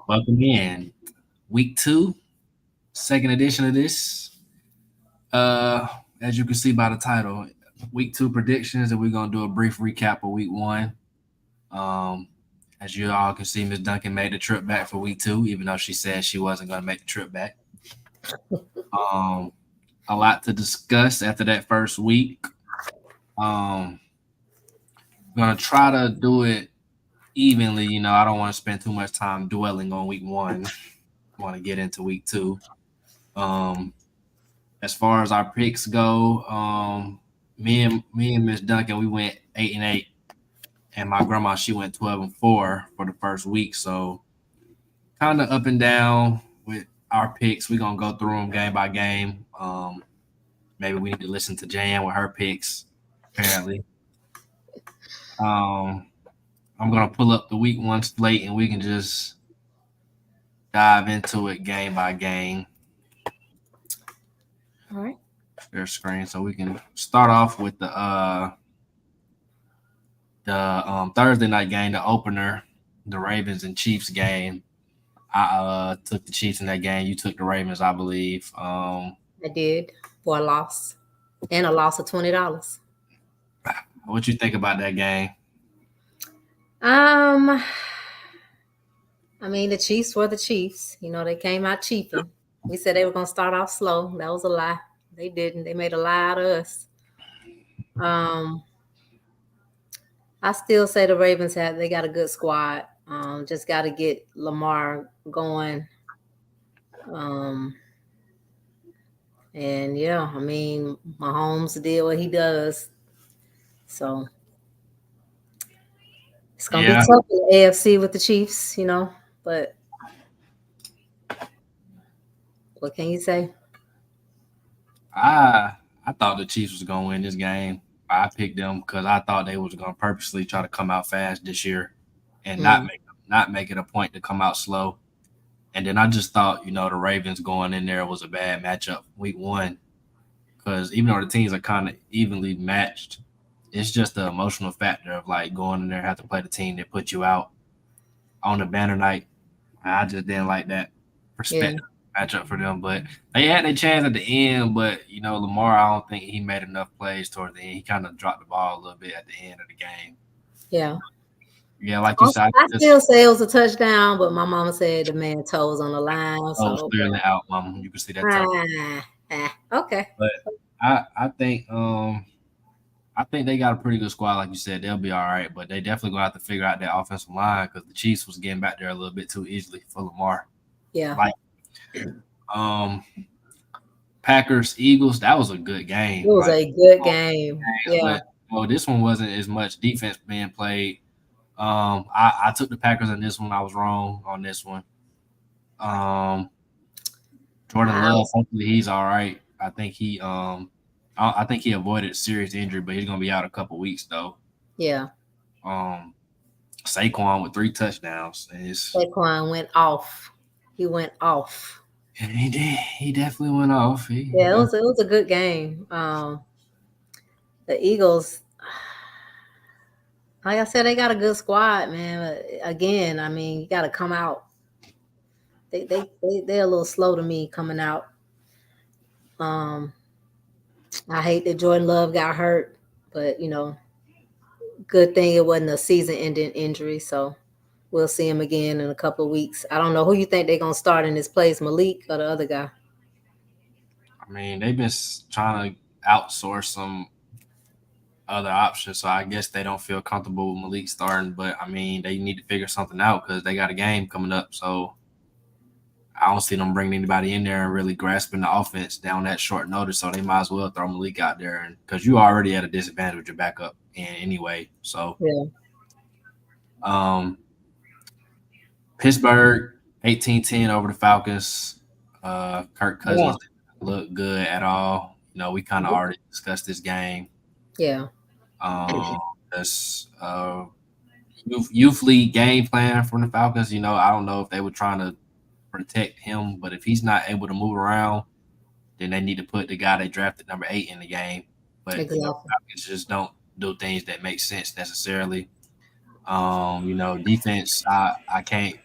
Welcome in. Week 2, second edition of this. Uh, as you can see by the title, week 2 predictions, and we're gonna do a brief recap of week 1. Um, as you all can see, Miss Duncan made the trip back for week 2, even though she said she wasn't gonna make the trip back. Um, a lot to discuss after that first week. Um, gonna try to do it evenly. I don't want to spend too much time dwelling on week 1. Want to get into week 2. Um, as far as our picks go, me and Miss Duncan, we went 8-8, and my grandma she went 12-4 for the first week. So kind of up and down with our picks. We're gonna go through them game by game. Maybe we need to listen to Jan with her picks. Apparently, um, I'm gonna pull up the week 1 slate, and we can just dive into it game by game. All right. Share screen so we can start off with the Thursday night game, the opener, the Ravens and Chiefs game. I took the Chiefs in that game. You took the Ravens, I believe. I did for a loss and a loss of $20. What you think about that game? Um, I mean the Chiefs were the Chiefs. They came out cheaping. We said they were gonna start off slow. That was a lie. They didn't. They made a lie out of us. Um, I still say the Ravens they got a good squad. Just got to get Lamar going. Um, and yeah, I mean Mahomes did what he does, so it's gonna be Yeah, tough in the AFC with the Chiefs, but what can you say? I thought the Chiefs was gonna win this game. I picked them because I thought they was gonna purposely try to come out fast this year and Mm, not make it a point to come out slow. And then I just thought, the Ravens going in there was a bad matchup week 1 because even though the teams are kind of evenly matched, it's just the emotional factor of like going in there have to play the team that put you out on the banner night. I just didn't like that yeah, perspective matchup for them. But they had their chance at the end. But Lamar, I don't think he made enough plays toward the end. He kind of dropped the ball a little bit at the end of the game. yeah. Yeah, like you I, said, I just still say it was a touchdown, but my mama said the man toes on the line, oh, so clearly out, mom. You can see that toe. okay. But I think they got a pretty good squad, like you said. They'll be all right, but they definitely gonna have to figure out their offensive line because the Chiefs was getting back there a little bit too easily for Lamar. Yeah, Like um Packers Eagles, that was a good it game. was Like a good both game. games, Yeah, but this one wasn't as much defense being played. I took the Packers in this one. I was wrong on this one. Um, Jordan I Love, was, hopefully he's all right. I think he avoided serious injury, but he's gonna be out a couple weeks though. yeah. Um, Saquon with 3 touchdowns. Saquon went off. He went off. He did. He definitely went off. He Yeah, it definitely. was it was a good game. The Eagles, like I said, they got a good squad, man. But again, I mean, you got to come out. They're a little slow to me coming out. Um, I hate that Jordan Love got hurt, but good thing it wasn't a season-ending injury. So we'll see him again in a couple of weeks. I don't know who you think they're gonna start in his place, Malik or the other guy. I mean, they've been trying to outsource some other options. So I guess they don't feel comfortable with Malik starting. But I mean, they need to figure something out because they got a game coming up. So I don't see them bringing anybody in there and really grasping the offense down that short notice. So they might as well throw Malik out there, and because you already at a disadvantage with your backup in anyway. So Yeah, um, Pittsburgh 18-10 over the Falcons. Kirk yeah, Cousins didn't look good at all. We kind of already discussed this game. yeah, Um, this youth league game plan from the Falcons. I don't know if they were trying to protect him, but if he's not able to move around, then they need to put the guy they drafted number 8 in the game. But exactly. Falcons just don't do things that make sense necessarily. Defense, I can't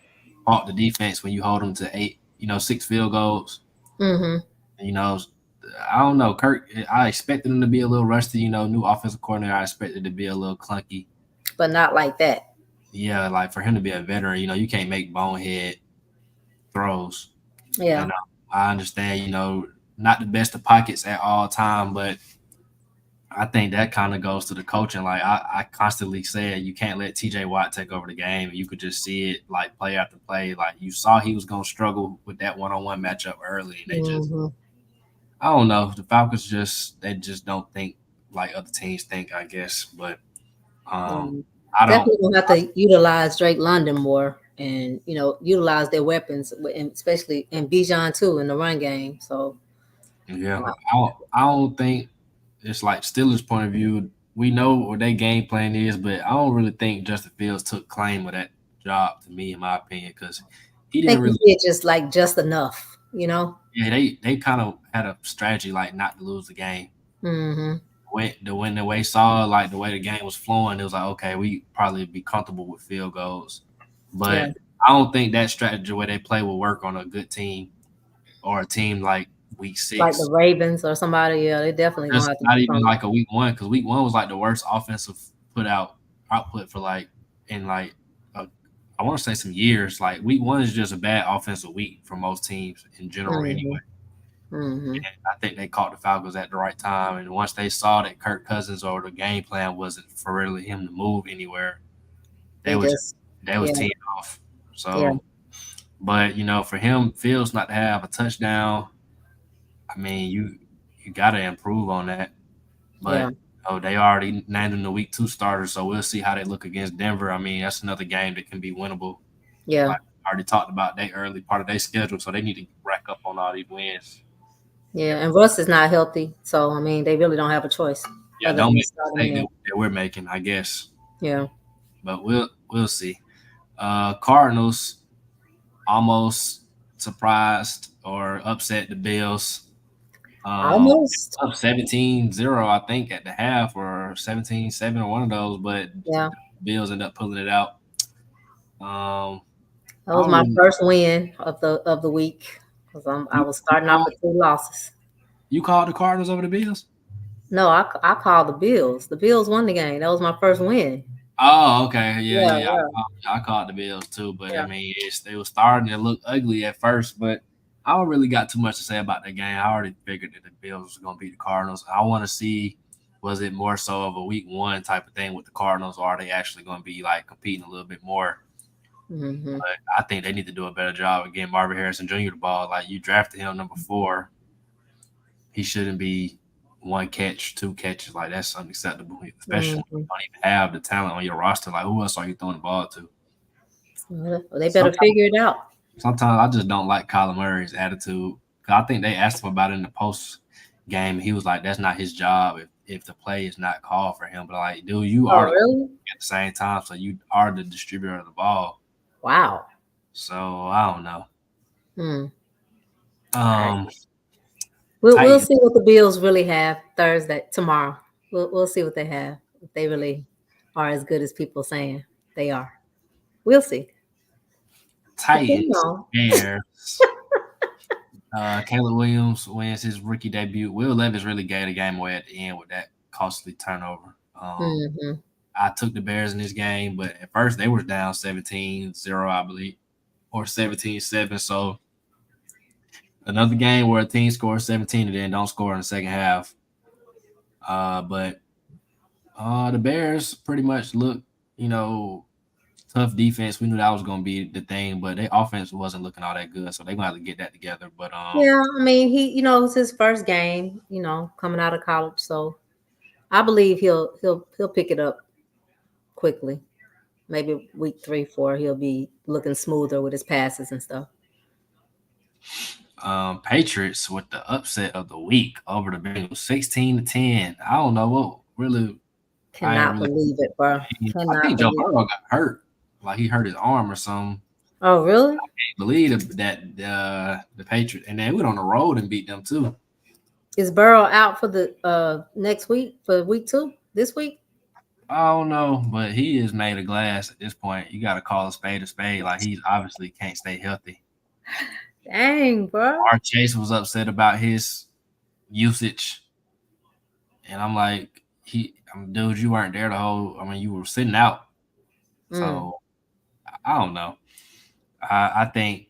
fault the defense when you hold them to 6 field goals. Mm-hmm. I don't know. Kirk, I expected him to be a little rusty. New offensive coordinator. I expected to be a little clunky. But not like that. Yeah, like for him to be a veteran, you can't make bonehead throws. Yeah. I understand, not the best of pockets at all time, but I think that kind of goes to the coaching. Like I constantly said, you can't let TJ Watt take over the game. You could just see it like play after play. Like you saw he was going to struggle with that one-on-one matchup early. And I don't know. The Falcons they just don't think like other teams think, I guess. But I definitely gonna have to utilize Drake London more and, utilize their weapons, and especially in Bijan too in the run game. So yeah, I don't think it's like Steelers' point of view. We know what their game plan is, but I don't really think Justin Fields took claim of that job, to me, in my opinion, because he didn't really did just enough, Yeah, they kind of had a strategy like not to lose the game. Mm-hmm. When the way saw like the way the game was flowing, it was like, okay, we probably be comfortable with field goals, but I don't think that strategy where they play will work on a good team or a team like week 6, like the Ravens or somebody. Yeah, they definitely gonna have to. Not even like a week 1, because week 1 was like the worst offensive output for like in like I want to say some years. Like week 1 is just a bad offensive week for most teams in general, anyway. Mm-hmm. And I think they caught the Falcons at the right time. And once they saw that Kirk Cousins or the game plan wasn't for really him to move anywhere, they was teeing off. So, but for him, Fields not to have a touchdown, I mean, you got to improve on that. But they already named him the week 2 starter, so we'll see how they look against Denver. I mean, that's another game that can be winnable. Yeah, like I already talked about that early part of their schedule, so they need to rack up on all these wins. Yeah, and Russ is not healthy, so I mean, they really don't have a choice. Yeah, don't make the mistake that we're making, I guess. Yeah, but we'll see. Cardinals almost surprised or upset the Bills. Almost up 17-0, I think, at the half, or 17-7, or one of those. But the Bills end up pulling it out. That was my first win of the week, because I was starting off with 2 losses. You called the Cardinals over the Bills? No, I called the Bills. The Bills won the game. That was my first win. Oh, okay. Yeah. I called the Bills too, but I mean, they were starting to look ugly at first, but I don't really got too much to say about the game. I already figured that the Bills were going to beat the Cardinals. I want to see, was it more so of a week 1 type of thing with the Cardinals, or are they actually going to be like competing a little bit more? Mm-hmm. But I think they need to do a better job of getting Marvin Harrison Jr. the ball. Like, you drafted him number 4. He shouldn't be 1 catch, 2 catches. Like, that's unacceptable, especially when you don't even have the talent on your roster. Like, who else are you throwing the ball to? Well, they better figure it out. Sometimes I just don't like Kyler Murray's attitude. I think they asked him about it in the post game. He was like, that's not his job if the play is not called for him. But like, dude, you are really? At the same time, so you are the distributor of the ball. Wow. So I don't know. We'll see what the Bills really have tomorrow. We'll see what they have. If they really are as good as people saying they are. We'll see. Titans, Bears. Caleb Williams wins his rookie debut. Will Levis really gave the game away at the end with that costly turnover. I took the Bears in this game, but at first they were down 17-0, I believe, or 17-7. So another game where a team scores 17 and then don't score in the second half. But the Bears pretty much look, tough defense. We knew that was going to be the thing, but their offense wasn't looking all that good, so they're going to have to get that together. But yeah, I mean, he, it's his first game, coming out of college, so I believe he'll pick it up quickly. Maybe week 3, 4, he'll be looking smoother with his passes and stuff. Patriots with the upset of the week over the Bengals, 16-10. I don't know what really. Cannot believe it, bro. I think Joe Burrow got hurt. Like he hurt his arm or something. Oh, really? I can't believe that the Patriots, and they went on the road and beat them too. Is Burrow out for the next week, for week 2 this week? I don't know, but he is made of glass at this point. You got to call a spade a spade. Like, he obviously can't stay healthy. Dang, bro. Mark Chase was upset about his usage, and I'm like, dude, you weren't there the whole. I mean, you were sitting out. So I don't know. I think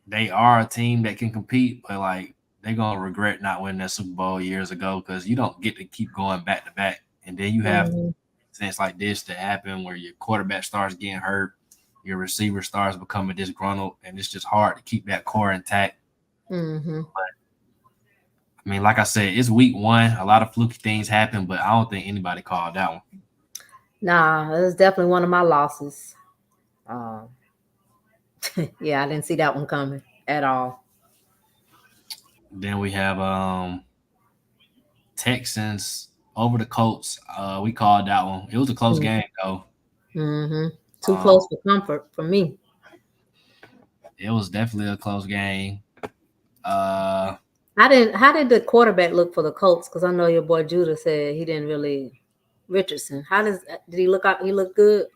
they are a team that can compete, but like they're gonna regret not winning that Super Bowl years ago because you don't get to keep going back to back, and then you have things like this that happen where your quarterback starts getting hurt, your receiver starts becoming disgruntled, and it's just hard to keep that core intact. But I mean, like I said, it's week 1. A lot of fluky things happen, but I don't think anybody called that one. Nah, it was definitely one of my losses. Yeah, I didn't see that one coming at all. Then we have Texans over the Colts. We called that one. It was a close game though. Too close for comfort for me. It was definitely a close game. How did the quarterback look for the Colts? Because I know your boy Judah said he didn't really. Richardson. Did he look out? He looked good.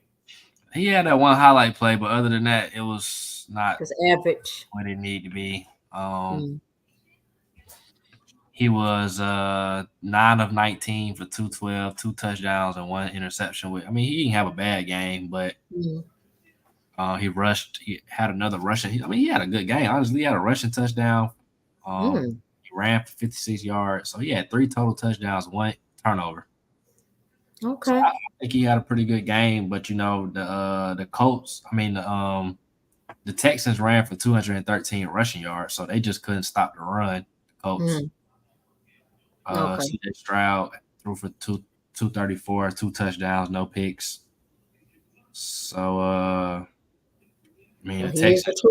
He had that one highlight play, but other than that, it was not just average what it needed to be. He was 9 of 19 for 212, 2 touchdowns and 1 interception. I mean, he didn't have a bad game, but he rushed. He had another rushing. He had a good game. Honestly, he had a rushing touchdown. He ran for 56 yards. So he had 3 total touchdowns, 1 turnover. Okay. So I think he had a pretty good game, but the Colts. I mean the Texans ran for 213 rushing yards, so they just couldn't stop the run. The Colts. C.J. Stroud threw for 234, 2 touchdowns, no picks. So I mean the Texans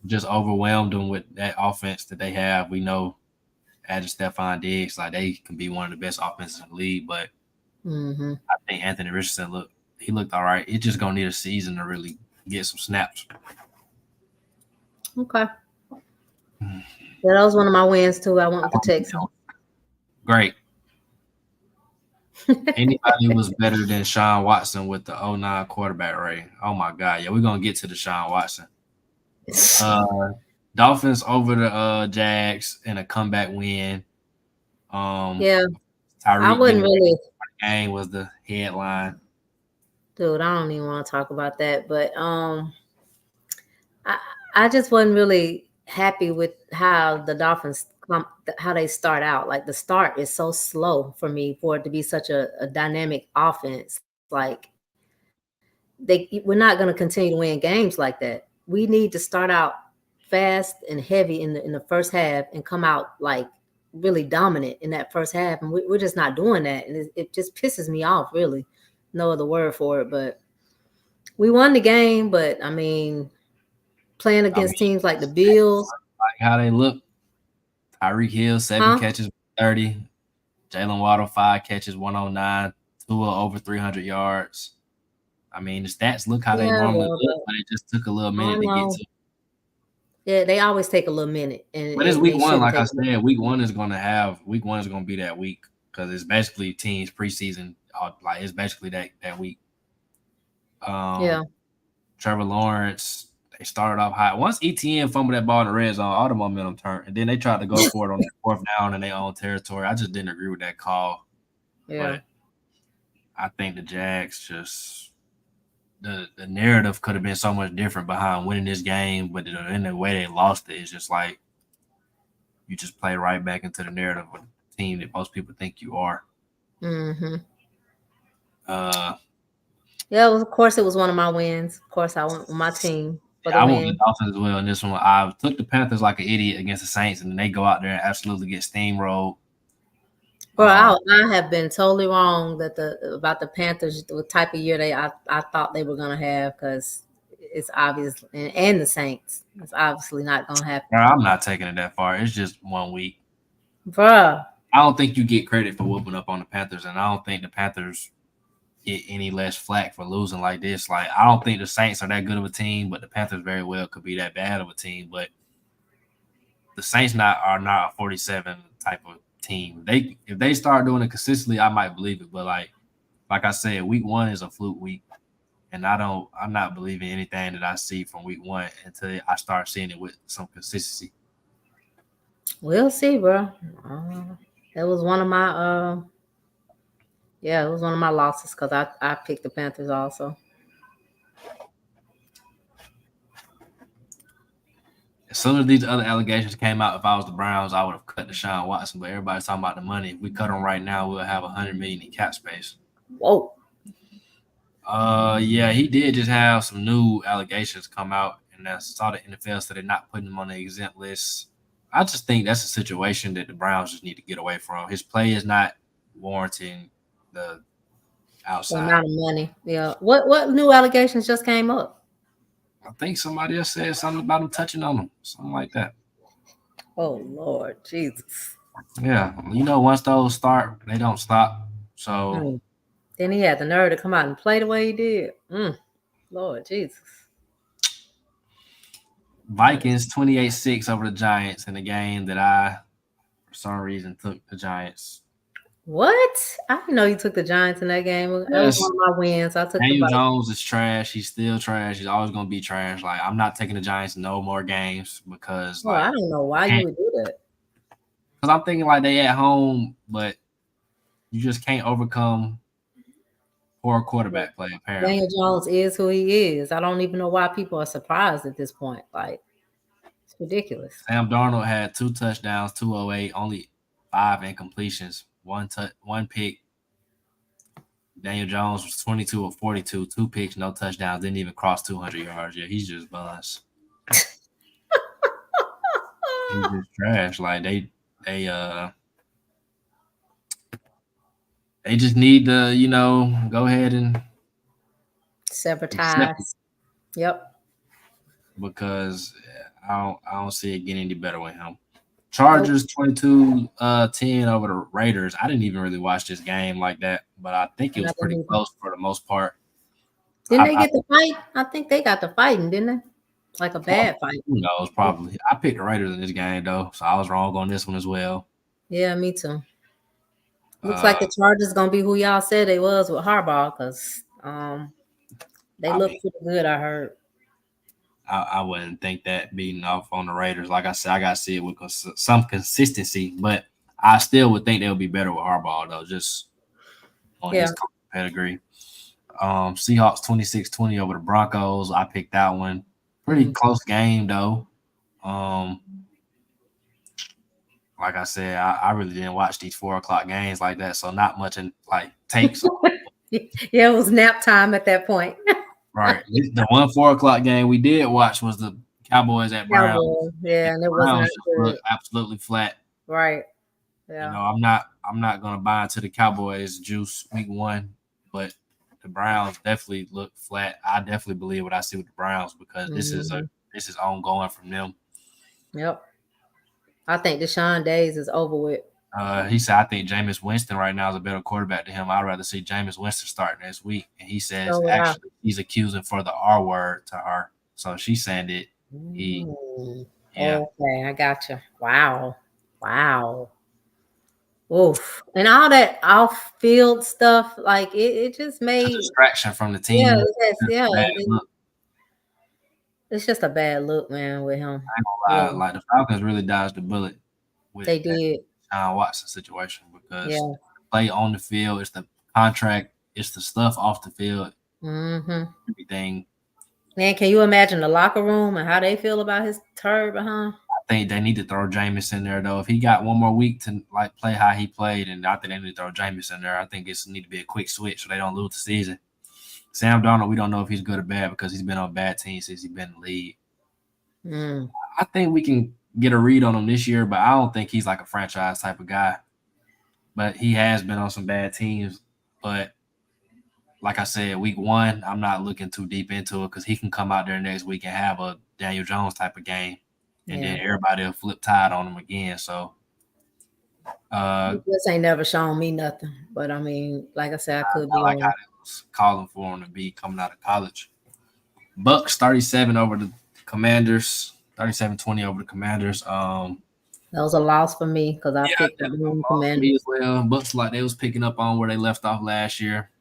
just overwhelmed them with that offense that they have. We know added Stephon Diggs, like they can be one of the best offenses in the league, but I think Anthony Richardson looked all right. He's just gonna need a season to really get some snaps. Okay. Yeah, that was one of my wins too. I went with the Texans. Great. Anybody was better than Sean Watson with the 09 quarterback rating? Oh my God. Yeah, we're gonna get to the Sean Watson. Dolphins over the Jags in a comeback win. Yeah. Tyreek I wouldn't really. Game was the headline. Dude, I don't even want to talk about that, but I just wasn't really happy with how the Dolphins how they start out. Like the start is so slow for me for it to be such a dynamic offense. Like we're not going to continue to win games like that. We need to start out fast and heavy in the first half and come out like really dominant in that first half, and we're just not doing that, and it just pisses me off. Really, no other word for it. But we won the game. But I mean, playing against teams like the Bills, like how they look. Tyreek Hill 7 catches, 30. Jalen Waddle 5 catches, 109. Tua over 300 yards. I mean, the stats look how they normally look, but it just took a little minute to get to. Yeah, they always take a little minute. But it's week 1, like I said. Week 1 is going to be that week because it's basically teams preseason. Like it's basically that week. Trevor Lawrence. They started off high. Once ETN fumbled that ball in the red zone, all the momentum turned, and then they tried to go for it on the 4th down in their own territory. I just didn't agree with that call. Yeah. But I think the Jags just. The narrative could have been so much different behind winning this game, but in the way they lost it, it's just like you just play right back into the narrative of the team that most people think you are. Yeah, of course it was one of my wins. Of course, I went with my team for the win. I went with the Dolphins as well in this one. I took the Panthers like an idiot against the Saints, and then they go out there and absolutely get steamrolled. Bro, I have been totally wrong about the Panthers, the type of year I thought they were gonna have, because it's obvious, and the Saints. It's obviously not gonna happen. Bro, I'm not taking it that far. It's just 1 week. Bruh. I don't think you get credit for whooping up on the Panthers, and I don't think the Panthers get any less flack for losing like this. Like, I don't think the Saints are that good of a team, but the Panthers very well could be that bad of a team. But the Saints are not a 47 type of team. If they start doing it consistently, I might believe it. But like like I said, week 1 is a fluke week. And I'm not believing anything that I see from week 1 until I start seeing it with some consistency. We'll see, bro. That was one of my it was one of my losses because I picked the Panthers also. As soon as these other allegations came out, if I was the Browns, I would have cut Deshaun Watson. But everybody's talking about the money. If we cut him right now, we'll have $100 million in cap space. Whoa. Yeah, he did just have some new allegations come out, and I saw the NFL said they're not putting him on the exempt list. I just think that's a situation that the Browns just need to get away from. His play is not warranting the outside amount of money. Yeah. What new allegations just came up? I think somebody else said something about him touching on him, something like that. Oh Lord, Jesus. Yeah, once those start, they don't stop. So then he had the nerve to come out and play the way he did. Lord Jesus. Vikings 28-6 over the Giants in a game that I, for some reason, took the Giants. What? I didn't know you took the Giants in that game. That was one of my wins. I took Daniel Jones is trash. He's still trash. He's always going to be trash. Like, I'm not taking the Giants no more games because I don't know why you would do that. Because I'm thinking like they at home, but you just can't overcome poor quarterback play, apparently. Daniel Jones is who he is. I don't even know why people are surprised at this point. Like, it's ridiculous. Sam Darnold had 2 touchdowns, 208, only 5 incompletions, one pick. Daniel Jones was 22 of 42, 2 picks, no touchdowns, didn't even cross 200 yards. Yeah, he's just buzz. He's just trash. Like they just need to, go ahead and sever ties. Yep. Because I don't see it getting any better with him. Chargers 22-10 over the Raiders. I didn't even really watch this game like that, but I think it was pretty close for the most part. Didn't they get the fight? I think they got the fighting, didn't they? Like a bad fight. Who knows? Probably. I picked the Raiders in this game though, so I was wrong on this one as well. Yeah, me too. Looks like the Chargers gonna be who y'all said they was with Harbaugh, because they look pretty good. I heard. I wouldn't think that beating off on the Raiders. Like I said, I got to see it with some consistency, but I still would think they'll be better with Harbaugh, though, just on his pedigree. Seahawks 26-20 over the Broncos. I picked that one. Pretty close game, though. Like I said, I really didn't watch these 4 o'clock games like that, so not much in takes. Yeah, it was nap time at that point. Right. The 1 4 o'clock game we did watch was the Cowboys at Browns. Yeah, and it wasn't good. Absolutely flat. Right. Yeah. I'm not gonna buy into the Cowboys juice week 1, but the Browns definitely look flat. I definitely believe what I see with the Browns because this is ongoing from them. Yep. I think Deshaun Days is over with. He said, I think Jameis Winston right now is a better quarterback than him. I'd rather see Jameis Winston start next week. And he says actually he's accusing for the R word to her. So she's saying that Okay, I got you. Wow. Oof. And all that off-field stuff, like it just made a distraction from the team. Yeah. It's just a bad look, man, with him. I ain't gonna lie. Like the Falcons really dodged the bullet with they did. Watson situation because play on the field, it's the contract, it's the stuff off the field, everything. Man, can you imagine the locker room and how they feel about his turd behind? I think they need to throw Jameis in there though. If he got one more week to play how he played, and I think they need to throw Jameis in there. I think it's need to be a quick switch so they don't lose the season. Sam Darnold, we don't know if he's good or bad because he's been on bad teams since he's been in the league. I think we can get a read on him this year, but I don't think he's like a franchise type of guy. But he has been on some bad teams. But like I said, week 1, I'm not looking too deep into it because he can come out there next week and have a Daniel Jones type of game. And then everybody will flip tide on him again. So this ain't never shown me nothing. But I mean, like I said, I could be like how they was calling for him to be coming out of college. Bucks 37 over the Commanders. 37-20 over the Commanders. That was a loss for me because I picked the Commanders as well. Bucks like they was picking up on where they left off last year.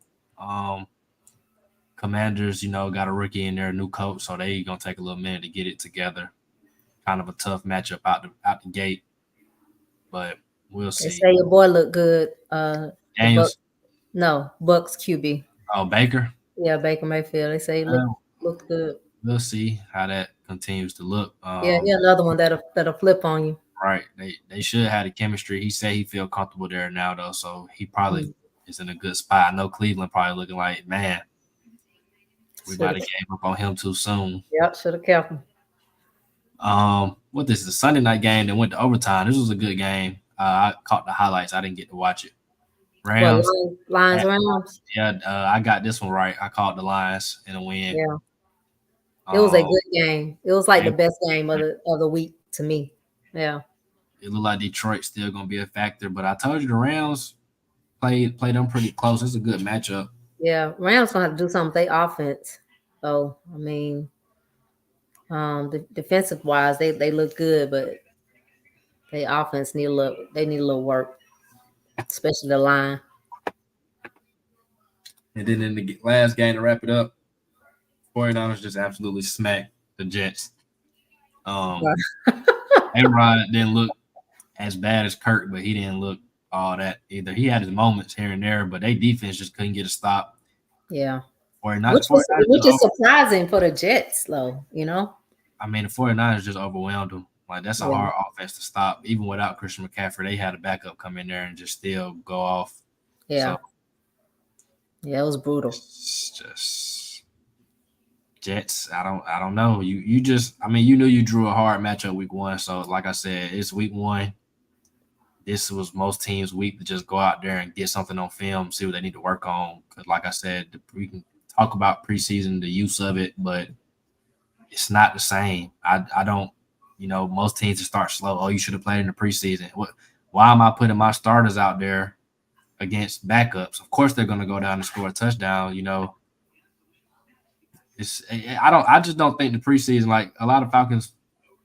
Commanders, got a rookie in there, new coach, so they gonna take a little minute to get it together. Kind of a tough matchup out the gate, but we'll They see. say your boy look good. Daniels, Bucks QB. Baker. Yeah, Baker Mayfield. They say he looked good. We'll see how that continues to look. Yeah, another one that'll flip on you. Right. They should have the chemistry. He said he feel comfortable there now though, so he probably is in a good spot. I know Cleveland probably looking like, man, we might have gave up on him too soon. Yep, should have kept him. What this is a Sunday night game that went to overtime. This was a good game. I caught the highlights. I didn't get to watch it. Rams. Lions, Rams. Yeah, I got this one right. I called the Lions in a win. Yeah. It was a good game. It was like the best game of the week to me. Yeah. It looked like Detroit's still gonna be a factor, but I told you the Rams played them pretty close. It's a good matchup. Yeah, Rams gonna have to do something with their offense. So I mean, the defensive wise, they look good, but their offense need a little work, especially the line. And then in the last game to wrap it up, 49ers just absolutely smacked the Jets. A-Rod didn't look as bad as Kirk, but he didn't look all that either. He had his moments here and there, but their defense just couldn't get a stop. Yeah. Which is surprising for the Jets, though, I mean, the 49ers just overwhelmed them. Like, that's a hard offense to stop. Even without Christian McCaffrey, they had a backup come in there and just still go off. Yeah. So, yeah, it was brutal. It's just Jets. I don't know. You just, I mean, you knew you drew a hard matchup week one. So, like I said, it's week one. This was most teams' week to just go out there and get something on film, see what they need to work on. Because, like I said, we can talk about preseason, the use of it, but it's not the same. I don't, most teams just start slow. Oh, you should have played in the preseason. Why am I putting my starters out there against backups? Of course, they're going to go down and score a touchdown. I just don't think the preseason, like a lot of Falcons,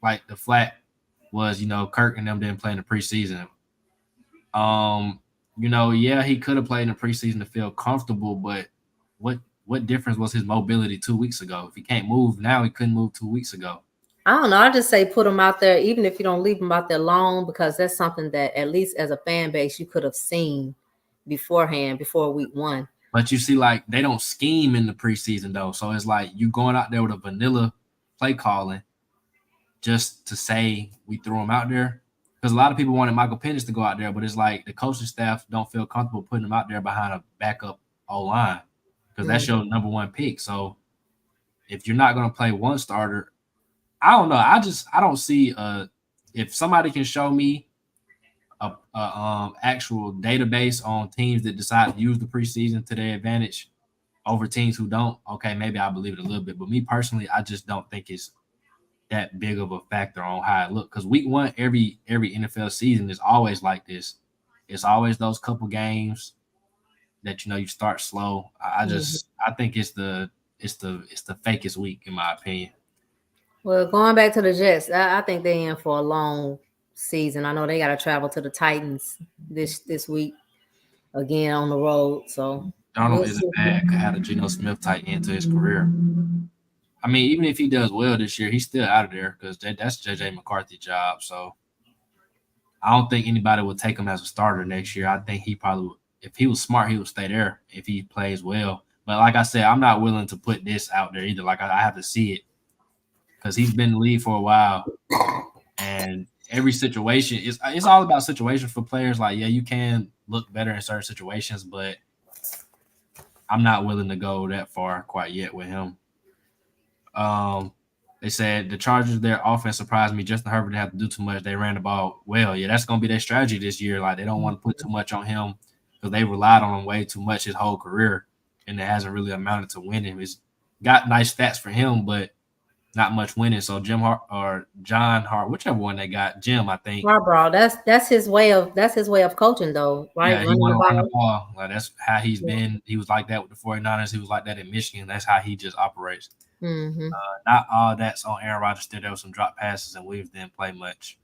like the flat was, Kirk and them didn't play in the preseason. Yeah, he could have played in the preseason to feel comfortable, but what difference was his mobility 2 weeks ago? If he can't move now, he couldn't move 2 weeks ago. I don't know. I just say put him out there, even if you don't leave him out there long, because that's something that at least as a fan base you could have seen beforehand, before week one. But you see, like, they don't scheme in the preseason though, so it's like you going out there with a vanilla play calling just to say we threw him out there. Because a lot of people wanted Michael Penix to go out there, but it's like the coaching staff don't feel comfortable putting him out there behind a backup O-line because that's your number one pick. So if you're not going to play one starter, I don't know. I don't see if somebody can show me a actual database on teams that decide to use the preseason to their advantage over teams who don't. Okay, maybe I believe it a little bit, but me personally, I just don't think it's that big of a factor on how it look. Because week one, every NFL season is always like this. It's always those couple games that you start slow. I think it's the fakest week in my opinion. Well, going back to the Jets, I think they're in for a long season. I know they got to travel to the Titans this week again on the road. So Donald isn't bad. Could have a Geno Smith tight end to his career. I mean, even if he does well this year, he's still out of there because that's JJ McCarthy's job. So I don't think anybody would take him as a starter next year. I think he probably would. If he was smart, he would stay there if he plays well. But like I said, I'm not willing to put this out there either. Like I have to see it because he's been in the league for a while, and every situation it's all about situations for players. Like, yeah, you can look better in certain situations, but I'm not willing to go that far quite yet with him. They said the Chargers, their offense surprised me. Justin Herbert didn't have to do too much. They ran the ball well. Yeah, that's going to be their strategy this year. Like, they don't want to put too much on him because they relied on him way too much his whole career, and it hasn't really amounted to winning. He's got nice stats for him, but not much winning. So John Hart, whichever one they got, Jim, I think. Harbaugh, that's his way of coaching, though, right? Yeah, he want to run the ball. Like, that's how he's been. He was like that with the 49ers. He was like that in Michigan. That's how he just operates. Mm-hmm. Not all that's on Aaron Rodgers. Still, there was some drop passes, and Williams didn't play much.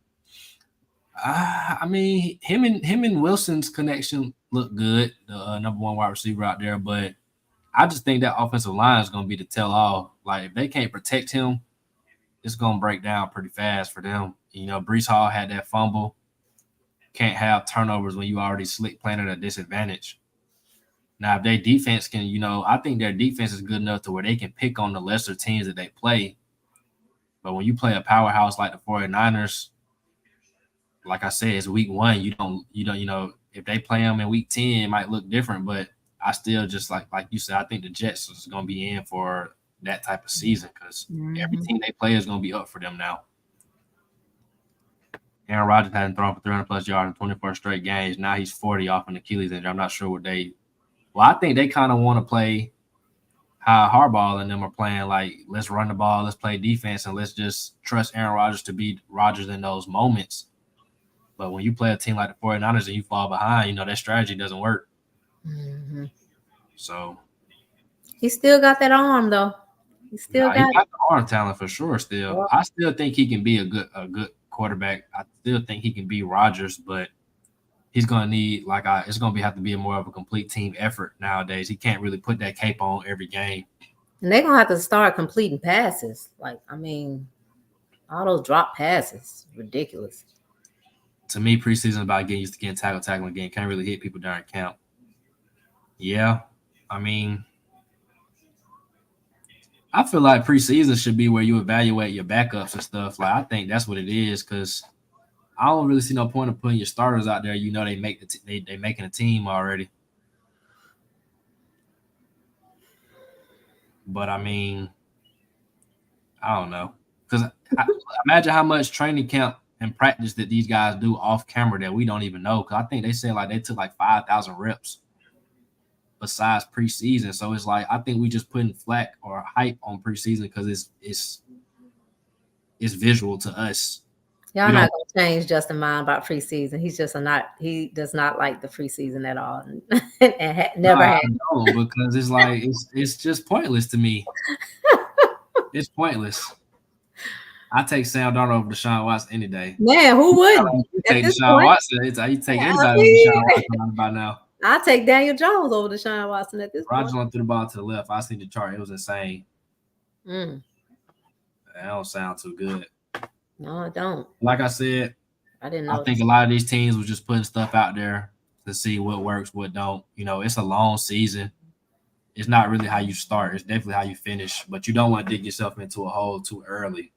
I mean, him and Wilson's connection looked good. The number one wide receiver out there, but I just think that offensive line is going to be the tell all. Like if they can't protect him, it's going to break down pretty fast for them. You know, Brees Hall had that fumble. Can't have turnovers when you already slick playing at a disadvantage. Now, if their defense can, you know, I think their defense is good enough to where they can pick on the lesser teams that they play. But when you play a powerhouse like the 49ers, like I said, it's week 1. You don't, you know, if they play them in week 10, it might look different. But I still just like you said, I think the Jets is going to be in for that type of season because every team they play is going to be up for them now. Aaron Rodgers hadn't thrown for 300+ yards in 24 straight games. Now he's 40 off an Achilles injury. I'm not sure what they. Well, I think they kind of want to play how Harbaugh and them are playing. Like, let's run the ball, let's play defense, and let's just trust Aaron Rodgers to be Rodgers in those moments. But when you play a team like the 49ers and you fall behind, you know, that strategy doesn't work. Mm-hmm. So he still got that arm, though. He got the arm talent for sure. Still, yeah. I still think he can be a good quarterback. I still think he can be Rodgers, but he's gonna need it's gonna have to be more of a complete team effort nowadays. He can't really put that cape on every game. And they're gonna have to start completing passes. Like, I mean, all those drop passes, ridiculous. To me, preseason is about getting used to getting tackling again. Can't really hit people during camp. Yeah, I mean, I feel like preseason should be where you evaluate your backups and stuff. Like, I think that's what it is because I don't really see no point of putting your starters out there. You know, they making a team already. But I mean, I don't know because imagine how much training camp and practice that these guys do off camera that we don't even know. Because I think they said like they took like 5,000 reps besides preseason. So it's like I think we just putting flack or hype on preseason because it's visual to us. Y'all not gonna change Justin's mind about preseason. He's just he does not like the preseason at all, and never had. No, because it's like it's just pointless to me. It's pointless. I take Sam Darnold over Deshaun Watson any day. Man, who wouldn't? Take Deshaun Watson. You take anybody over Deshaun Watson by now. I'll take Daniel Jones over Deshaun Watson at this point. Rodgers threw the ball to the left. I seen the chart. It was insane. That don't sound too good. No, it don't. Like I said, I didn't know. I think a lot of these teams was just putting stuff out there to see what works, what don't. You know, it's a long season. It's not really how you start. It's definitely how you finish. But you don't want to dig yourself into a hole too early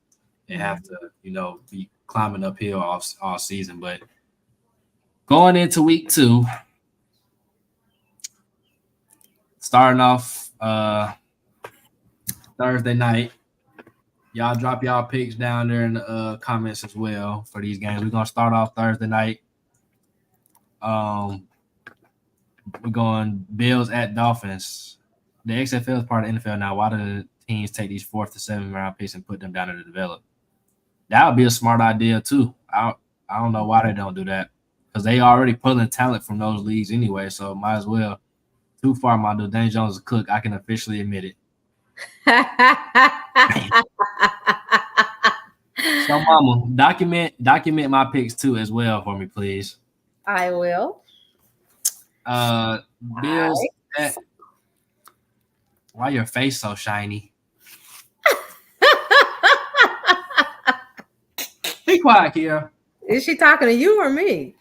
and have to, you know, be climbing uphill all season. But going into week 2, starting off Thursday night, y'all drop y'all picks down there in the comments as well for these games. We're going to start off Thursday night. We're going Bills at Dolphins. The XFL is part of the NFL now. Why do the teams take these 4th to 7th round picks and put them down to develop? That would be a smart idea too. I don't know why they don't do that because they already pulling talent from those leagues anyway. So might as well. Too far, my dude. Daniel Jones is a cook. I can officially admit it. So, Mama, document my picks too as well for me, please. I will. Bills. Why your face so shiny? Be quiet, Kiera. Is she talking to you or me?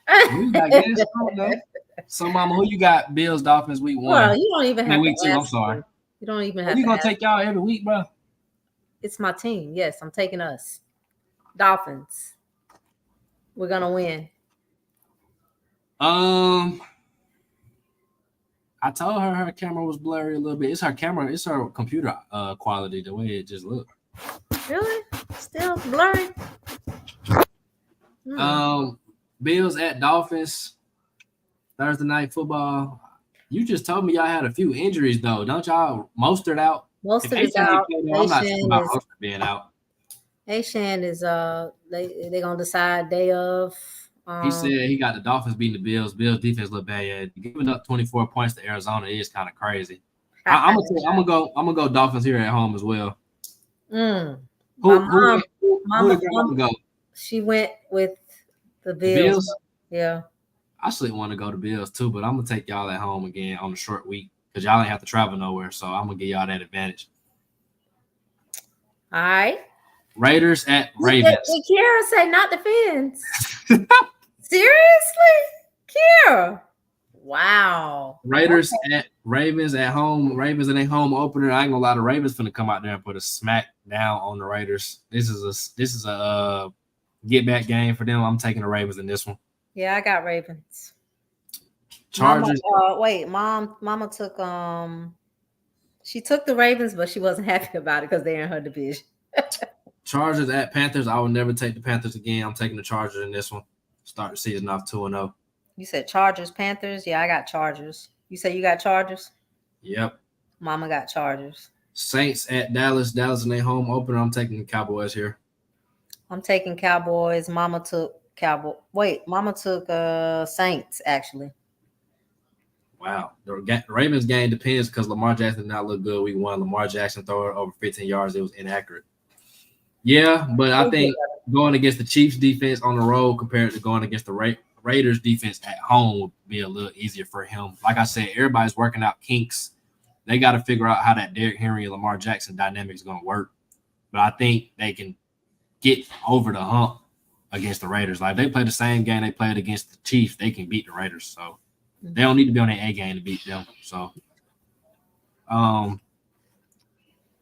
So, Mama, who you got? Bills, Dolphins, week 1. Well, you don't even have week to 2. I'm sorry. You don't even have. You gonna take y'all every week, bro? It's my team. Yes, I'm taking us. Dolphins. We're gonna win. I told her camera was blurry a little bit. It's her camera. It's her computer quality. The way it just looked. Really? Still blurry. Bills at Dolphins. Thursday night football. You just told me y'all had a few injuries though. Don't y'all Mostert out? Mostert is out. I'm not talking about Mostert being out. Ashan is they're gonna decide day of. He said he got the Dolphins beating the Bills. Bills defense look bad. Yeah, giving up 24 points to Arizona is kind of crazy. I'm gonna go Dolphins here at home as well. Who go? She went with the Bills. Yeah. I still want to go to Bills too, but I'm gonna take y'all at home again on a short week because y'all ain't have to travel nowhere. So I'm gonna give y'all that advantage. All right. Raiders at Ravens. Did Kiara say not defense? Seriously? Kiara. Wow. Raiders at Ravens at home. Ravens in a home opener. I ain't gonna lie, the Ravens finna come out there and put a smack down on the Raiders. This is a get back game for them. I'm taking the Ravens in this one. Yeah, I got Ravens. Chargers. Mama took she took the Ravens, but she wasn't happy about it because they're in her division. Chargers at Panthers. I will never take the Panthers again. I'm taking the Chargers in this one. Start the season off 2-0. You said Chargers, Panthers? Yeah, I got Chargers. You say you got Chargers? Yep. Mama got Chargers. Saints at Dallas. Dallas in their home opener. I'm taking the Cowboys here. I'm taking Cowboys. Mama took Saints, actually. Wow. The Ravens game depends because Lamar Jackson did not look good week 1. Lamar Jackson threw it over 15 yards. It was inaccurate. Yeah, but I think going against the Chiefs defense on the road compared to going against the Raiders defense at home would be a little easier for him. Like I said, everybody's working out kinks. They got to figure out how that Derrick Henry and Lamar Jackson dynamic is going to work. But I think they can get over the hump against the Raiders. Like, they play the same game they played against the Chiefs, they can beat the Raiders. So they don't need to be on their A game to beat them. So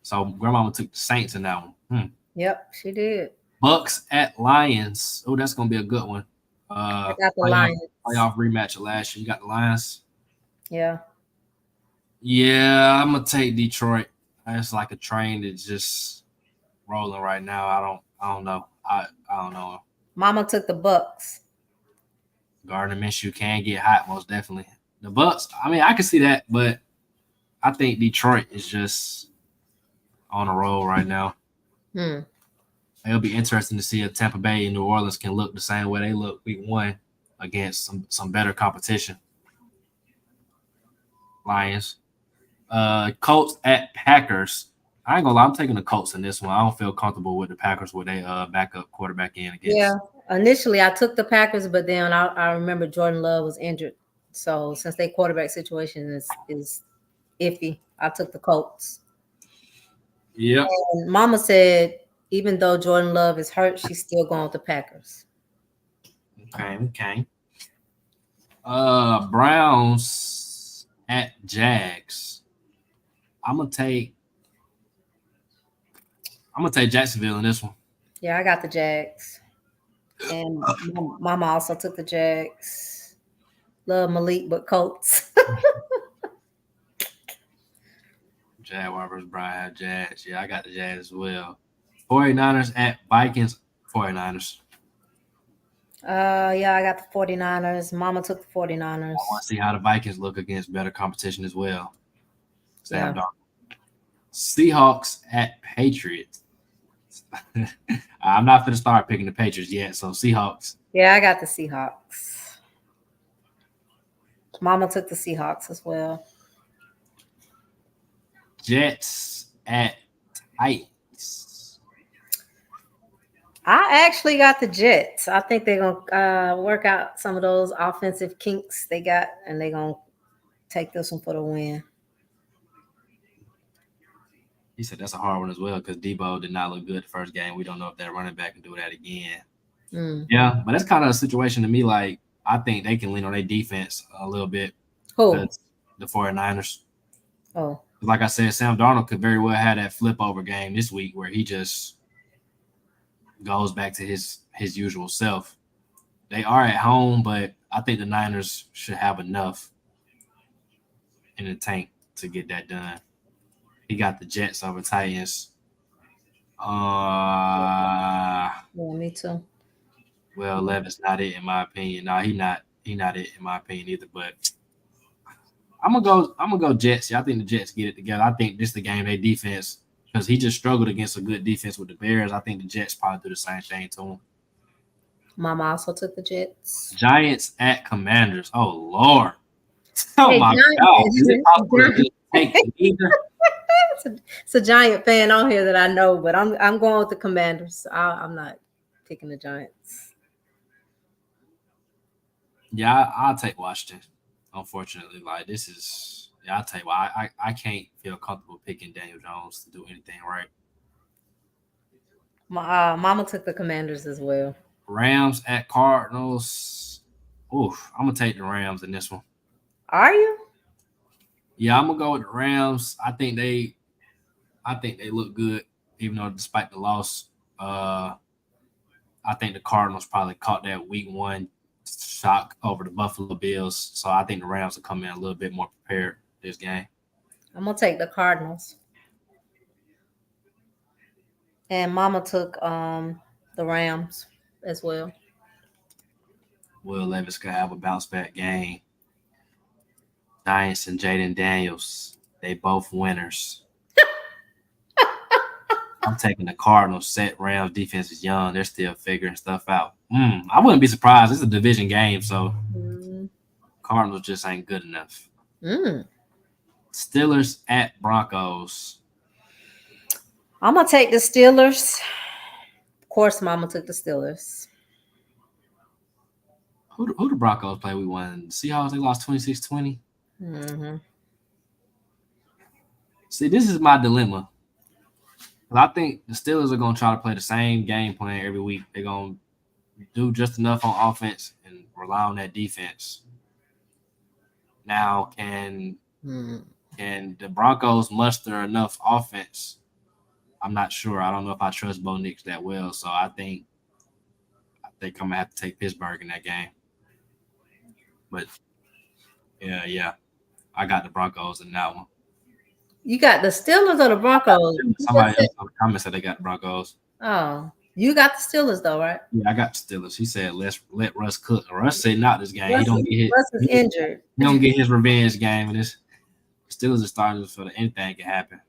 Grandmama took the Saints in that one. Yep, she did. Bucks at Lions. Oh, that's gonna be a good one. I got the Lions. Playoff rematch of last year. You got the Lions. Yeah. Yeah, I'm gonna take Detroit. It's like a train that's just rolling right now. I don't know. I don't know. Mama took the Bucks. Gardner Minshew can get hot, most definitely. The Bucks. I mean, I can see that, but I think Detroit is just on a roll right now. It'll be interesting to see if Tampa Bay and New Orleans can look the same way they look week 1 against some better competition. Lions. Colts at Packers. I ain't gonna lie, I'm taking the Colts in this one. I don't feel comfortable with the Packers with a backup quarterback in against. Yeah, initially I took the Packers, but then I remember Jordan Love was injured. So since their quarterback situation is iffy, I took the Colts. Yeah. Mama said even though Jordan Love is hurt, she's still going with the Packers. Okay. Browns at Jags. I'm gonna take Jacksonville in this one. Yeah, I got the Jags. And Mama also took the Jags. Love Malik, but Colts. Jaguar versus Brian Jags. Yeah, I got the Jags as well. 49ers at Vikings. 49ers. Yeah, I got the 49ers. Mama took the 49ers. I want to see how the Vikings look against better competition as well. Sam Darnold. Seahawks at Patriots. I'm not going to start picking the Patriots yet, so Seahawks. Yeah, I got the Seahawks. Mama took the Seahawks as well. Jets at Titans. I actually got the Jets. I think they're going to work out some of those offensive kinks they got, and they're going to take this one for the win. He said that's a hard one as well because Debo did not look good the first game. We don't know if that running back can do that again. Yeah, but that's kind of a situation to me. Like, I think they can lean on their defense a little bit. Who? The 49ers. Oh. Like I said, Sam Darnold could very well have that flip-over game this week where he just goes back to his usual self. They are at home, but I think the Niners should have enough in the tank to get that done. He got the Jets over Titans. Yeah, me too. Well, Levin's not it in my opinion. No, he not it in my opinion either. But I'm gonna go Jets. Yeah, I think the Jets get it together. I think this is the game they defense because he just struggled against a good defense with the Bears. I think the Jets probably do the same thing to him. Mama also took the Jets. Giants at Commanders. Oh Lord. Oh my God. Is it possible to take either? It's a Giant fan on here that I know, but I'm going with the Commanders. I'm not picking the Giants. Yeah, I'll take Washington. Unfortunately, like this is Yeah, I'll tell you why. I can't feel comfortable picking Daniel Jones to do anything right. My mama took the Commanders as well. Rams at Cardinals. Oof, I'm gonna take the Rams in this one. Are you? Yeah, I'm gonna go with the Rams. I think they look good, even though despite the loss. I think the Cardinals probably caught that week 1 shock over the Buffalo Bills. So I think the Rams will come in a little bit more prepared this game. I'm gonna take the Cardinals. And mama took the Rams as well. Will Levis could have a bounce back game. Giants and Jaden Daniels, they both winners. I'm taking the Cardinals. Set Rams defense is young. They're still figuring stuff out. I wouldn't be surprised. It's a division game, so Cardinals just ain't good enough. Steelers at Broncos. I'm gonna take the Steelers. Of course, mama took the Steelers. Who the Broncos play? We won. Seahawks, they lost 26-20. See, this is my dilemma. I think the Steelers are going to try to play the same game plan every week. They're going to do just enough on offense and rely on that defense. Now, can the Broncos muster enough offense? I'm not sure. I don't know if I trust Bo Nix that well. So I think I'm going to have to take Pittsburgh in that game. But, yeah. I got the Broncos in that one. You got the Steelers or the Broncos? Somebody else in the comments said they got the Broncos. Oh, you got the Steelers though, right? Yeah, I got the Steelers. He said, let Russ cook. Russ said not this game. Russ is injured. He don't get his revenge game. And this Steelers are starting for anything can happen.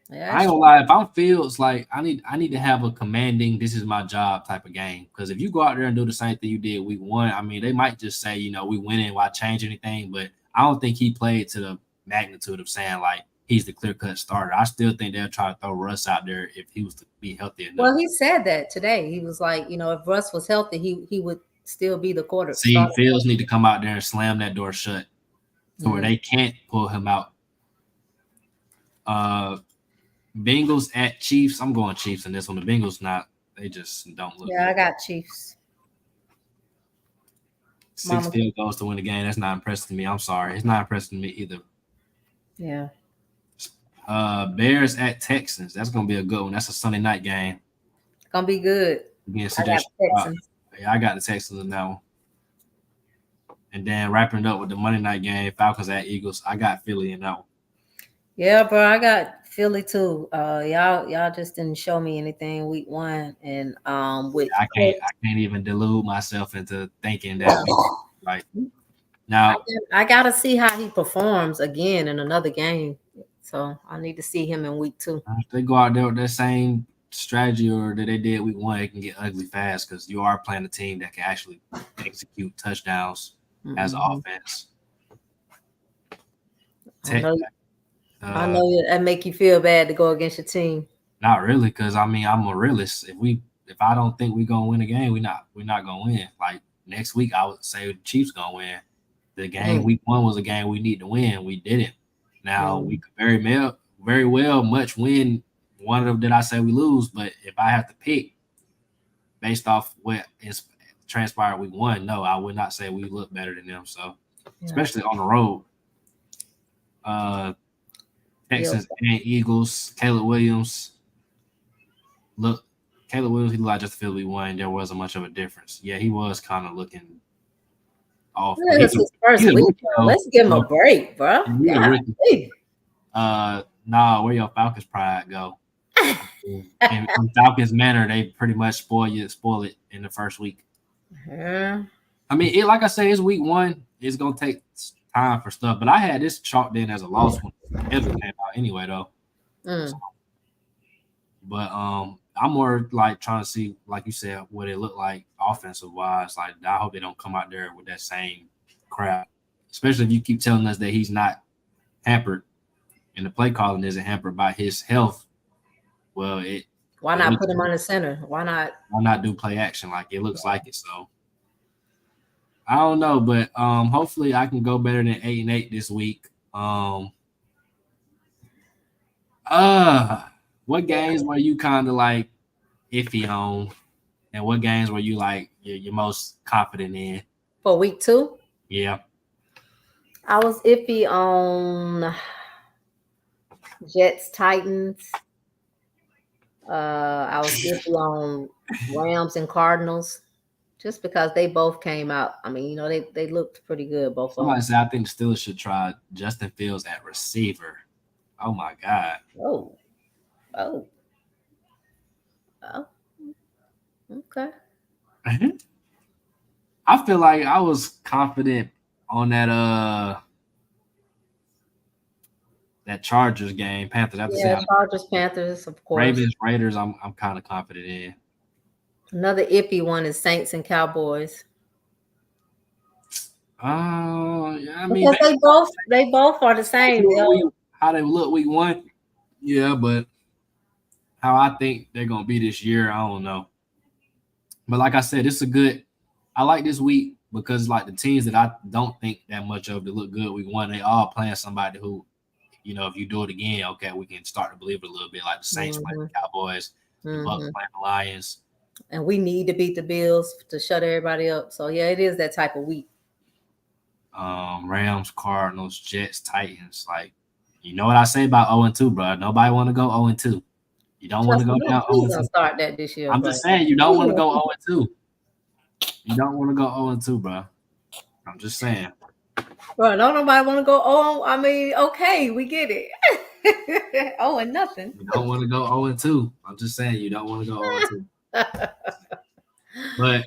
Yeah, I ain't gonna lie. If I'm Fields, like I need to have a commanding, this is my job type of game. Because if you go out there and do the same thing you did week 1, I mean, they might just say, we winning, why change anything? But I don't think he played to the magnitude of saying like he's the clear-cut starter. I still think they'll try to throw Russ out there if he was to be healthy enough. Well, he said that today. He was like, if Russ was healthy, he would still be the quarterback. See, Fields need to come out there and slam that door shut to where they can't pull him out. Bengals at Chiefs. I'm going Chiefs in this one. The Bengals they just don't look good. I got Chiefs. 6 field goals to win the game. That's not impressing me. I'm sorry. It's not impressing me either. Yeah. Bears at Texans. That's going to be a good one. That's a Sunday night game. Going to be good. I got the Texans. I got the Texans in that one. And then wrapping it up with the Monday night game, Falcons at Eagles. I got Philly in that one. Yeah, bro. I got Philly too. Y'all just didn't show me anything week 1, and I can't even delude myself into thinking that like now I gotta see how he performs again in another game. So I need to see him in week 2. If they go out there with that same strategy or that they did week 1, it can get ugly fast because you are playing a team that can actually execute touchdowns as an offense. I know that make you feel bad to go against your team. Not really, because I mean I'm a realist. If I don't think we're gonna win a game, we're not gonna win. Like next week, I would say the Chiefs gonna win. The game week 1 was a game we need to win. We didn't. Now we could very well much win one of them that I say we lose. But if I have to pick based off what is transpired week 1, no, I would not say we look better than them. So especially on the road. Texans and Eagles, Caleb Williams. Caleb Williams, he looked like just Philly won. There wasn't much of a difference. Yeah, he was kind of looking off. Yeah, this is first week. Let's give him a break, bro. Where your Falcons pride go? In Falcons manner, they pretty much spoil it in the first week. I mean, like I say, it's week 1. It's gonna take time for stuff, but I had this chalked in as a loss when the schedule came out anyway, though. So, but I'm more like trying to see, like you said, what it looked like offensive wise. Like I hope they don't come out there with that same crap, especially if you keep telling us that he's not hampered and the play calling isn't hampered by his health. Well, why not put him on the center? Why not do play action like it looks like it? So I don't know, but hopefully I can go better than 8-8 this week. What games were you kind of like iffy on, and what games were you like you're most confident in? For week 2, Yeah, I was iffy on Jets Titans. I was iffy on Rams and Cardinals, just because they both came out. I mean, they looked pretty good, both of somebody them. said I think the Steelers should try Justin Fields at receiver. Oh my god. Oh, oh, oh. Okay. I feel like I was confident on that Chargers game. Panthers. I have to say Yeah, Chargers, Panthers, of course. Ravens, Raiders. I'm kind of confident in. Another iffy one is Saints and Cowboys. Yeah, I mean Because they both are the same. how they look week 1. Yeah, but how I think they're gonna be this year, I don't know. But like I said, it's a good. I like this week because like the teams that I don't think that much of that look good week 1, they all playing somebody who, if you do it again, okay, we can start to believe it a little bit. Like the Saints playing the Cowboys, the Bucks playing the Lions, and we need to beat the Bills to shut everybody up. So yeah, it is that type of week. Rams, Cardinals, Jets, Titans. Like, you know what I say about 0-2, bro? Nobody want to go 0-2. You don't want to go down 0-2. Start that this year. I'm just saying you don't want to go 0-2. You don't want to go 0-2, bro. I'm just saying. Bro, don't nobody want to go. Oh, I mean, okay, we get it. 0-0. You don't want to go 0-2. I'm just saying you don't want to go 0-2. But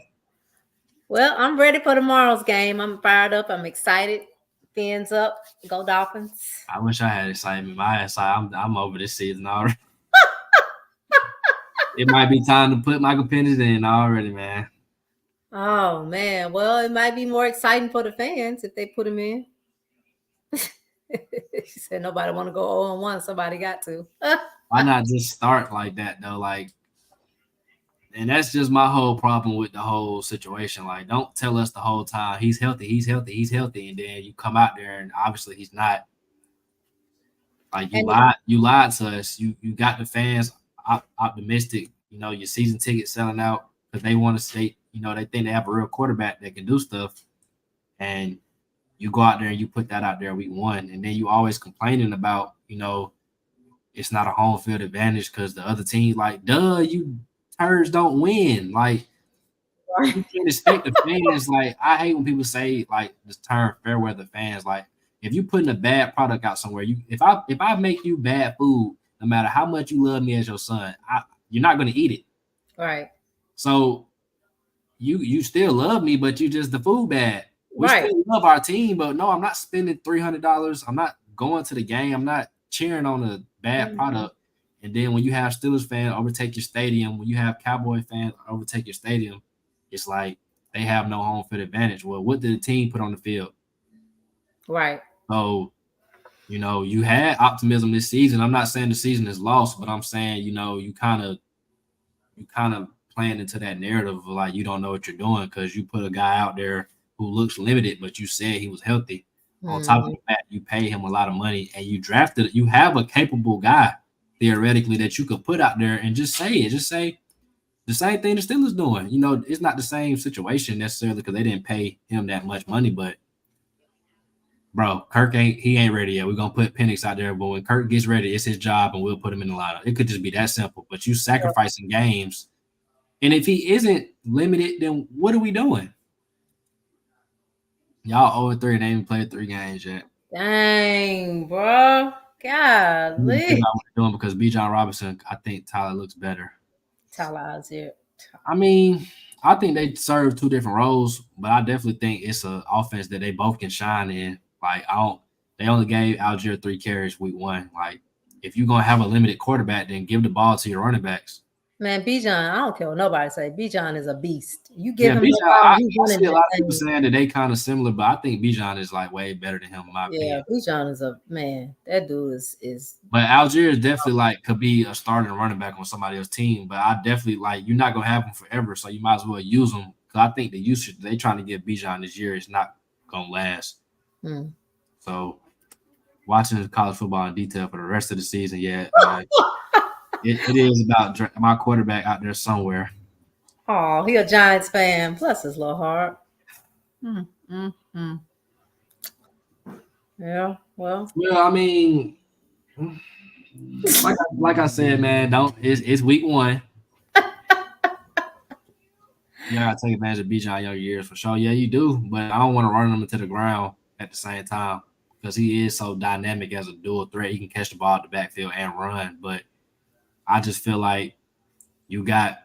well, I'm ready for tomorrow's game. I'm fired up. I'm excited. Fins up. Go Dolphins. I wish I had excitement. I'm over this season already. It might be time to put Michael Penix in already, man. Oh man. Well, it might be more exciting for the fans if they put him in. She said nobody want to go 0-1. Somebody got to. Why not just start like that though? Like, and that's just my whole problem with the whole situation. Like, don't tell us the whole time he's healthy, and then you come out there and obviously he's not. Like you lied to us. You got the fans optimistic. Your season ticket selling out because they want to say, they think they have a real quarterback that can do stuff, and you go out there and you put that out there week 1, and then you always complaining about, it's not a home field advantage because the other team, like, duh, you turds don't win. Like, you can't expect the fans. Like, I hate when people say like this term fair weather fans. Like, if you putting a bad product out somewhere, if I make you bad food, no matter how much you love me as your son, you're not gonna eat it. Right. So you still love me, but you just the food bad. We still love our team, but no, I'm not spending $300. I'm not going to the game. I'm not cheering on a bad product. And then when you have Steelers fans overtake your stadium, when you have Cowboy fans overtake your stadium, it's like they have no home field advantage. Well, what did the team put on the field? Right. So, you had optimism this season. I'm not saying the season is lost, but I'm saying, you kind of playing into that narrative of like you don't know what you're doing because you put a guy out there who looks limited, but you said he was healthy. On top of that, you pay him a lot of money and you have a capable guy theoretically that you could put out there and just say it. Just say the same thing the Steelers doing. It's not the same situation necessarily because they didn't pay him that much money, but bro, Kirk ain't ready yet. We're gonna put Penix out there, but when Kirk gets ready, it's his job and we'll put him in the lineup. It could just be that simple. But you sacrificing games. And if he isn't limited, then what are we doing? Y'all 0-3 and they ain't played 3 games yet. Dang, bro. Golly. Doing because Bijan Robinson, I think Tyler looks better. Tyler Allgeier. I mean, I think they serve 2 different roles, but I definitely think it's an offense that they both can shine in. Like, they only gave Allgeier 3 carries week 1. Like, if you're gonna have a limited quarterback, then give the ball to your running backs. Man, Bijan, I don't care what nobody say. Bijan is a beast. You give him Bijan, the ball, I see a lot of people saying that they kind of similar, but I think Bijan is like way better than him in my opinion. Bijan is a man. That dude is. But Allgeier is definitely like could be a starting running back on somebody else's team. But I definitely like you're not gonna have him forever, so you might as well use him I think the usage they trying to give Bijan this year is not gonna last. So watching college football in detail for the rest of the season, it is about my quarterback out there somewhere. Oh, he a Giants fan. Plus his little heart. Yeah, well. Well, I mean, like I said, man, it's week 1. You gotta take advantage of Bijan younger years for sure. Yeah, you do, but I don't want to run him into the ground at the same time because he is so dynamic as a dual threat. He can catch the ball at the backfield and run, but I just feel like you got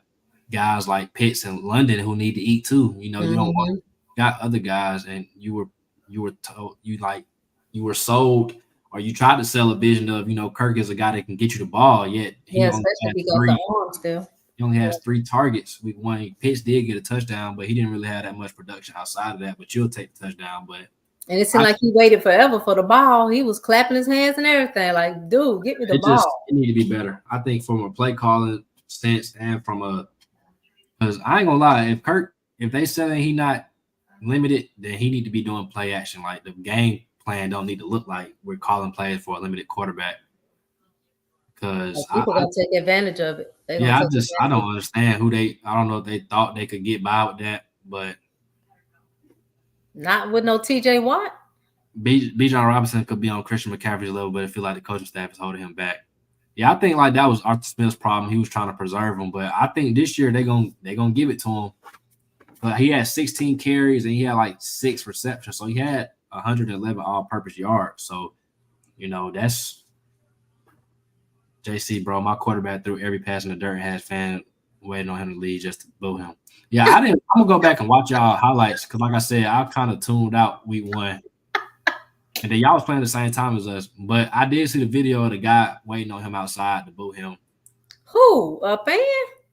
guys like Pitts and London who need to eat too. You know, you don't want got other guys, and you were told you were sold, or you tried to sell a vision of Kirk is a guy that can get you the ball. Yet he only especially if he got the arm still. He only has 3 targets. Week 1, Pitts did get a touchdown, but he didn't really have that much production outside of that. But you'll take the touchdown. And it seemed like he waited forever for the ball. He was clapping his hands and everything. Like, dude, get me the ball. It need to be better. I think from a play calling sense and because I ain't gonna lie, if they say he not limited, then he need to be doing play action. Like the game plan don't need to look like we're calling plays for a limited quarterback. Because people gonna take advantage of it. I don't understand I don't know if they thought they could get by with that, but not with no TJ Watt. Bijan Robinson could be on Christian McCaffrey's level, but I feel like the coaching staff is holding him back. Yeah, I think like that was Arthur Smith's problem. He was trying to preserve him, but I think this year they're gonna give it to him. But he had 16 carries and he had like 6 receptions, so he had 111 all-purpose yards. So, that's JC, bro. My quarterback threw every pass in the dirt and had fans waiting on him to leave just to boo him. Yeah, I'm gonna go back and watch y'all highlights because, like I said, I kind of tuned out week 1, and then y'all was playing the same time as us. But I did see the video of the guy waiting on him outside to boo him. Who, a fan?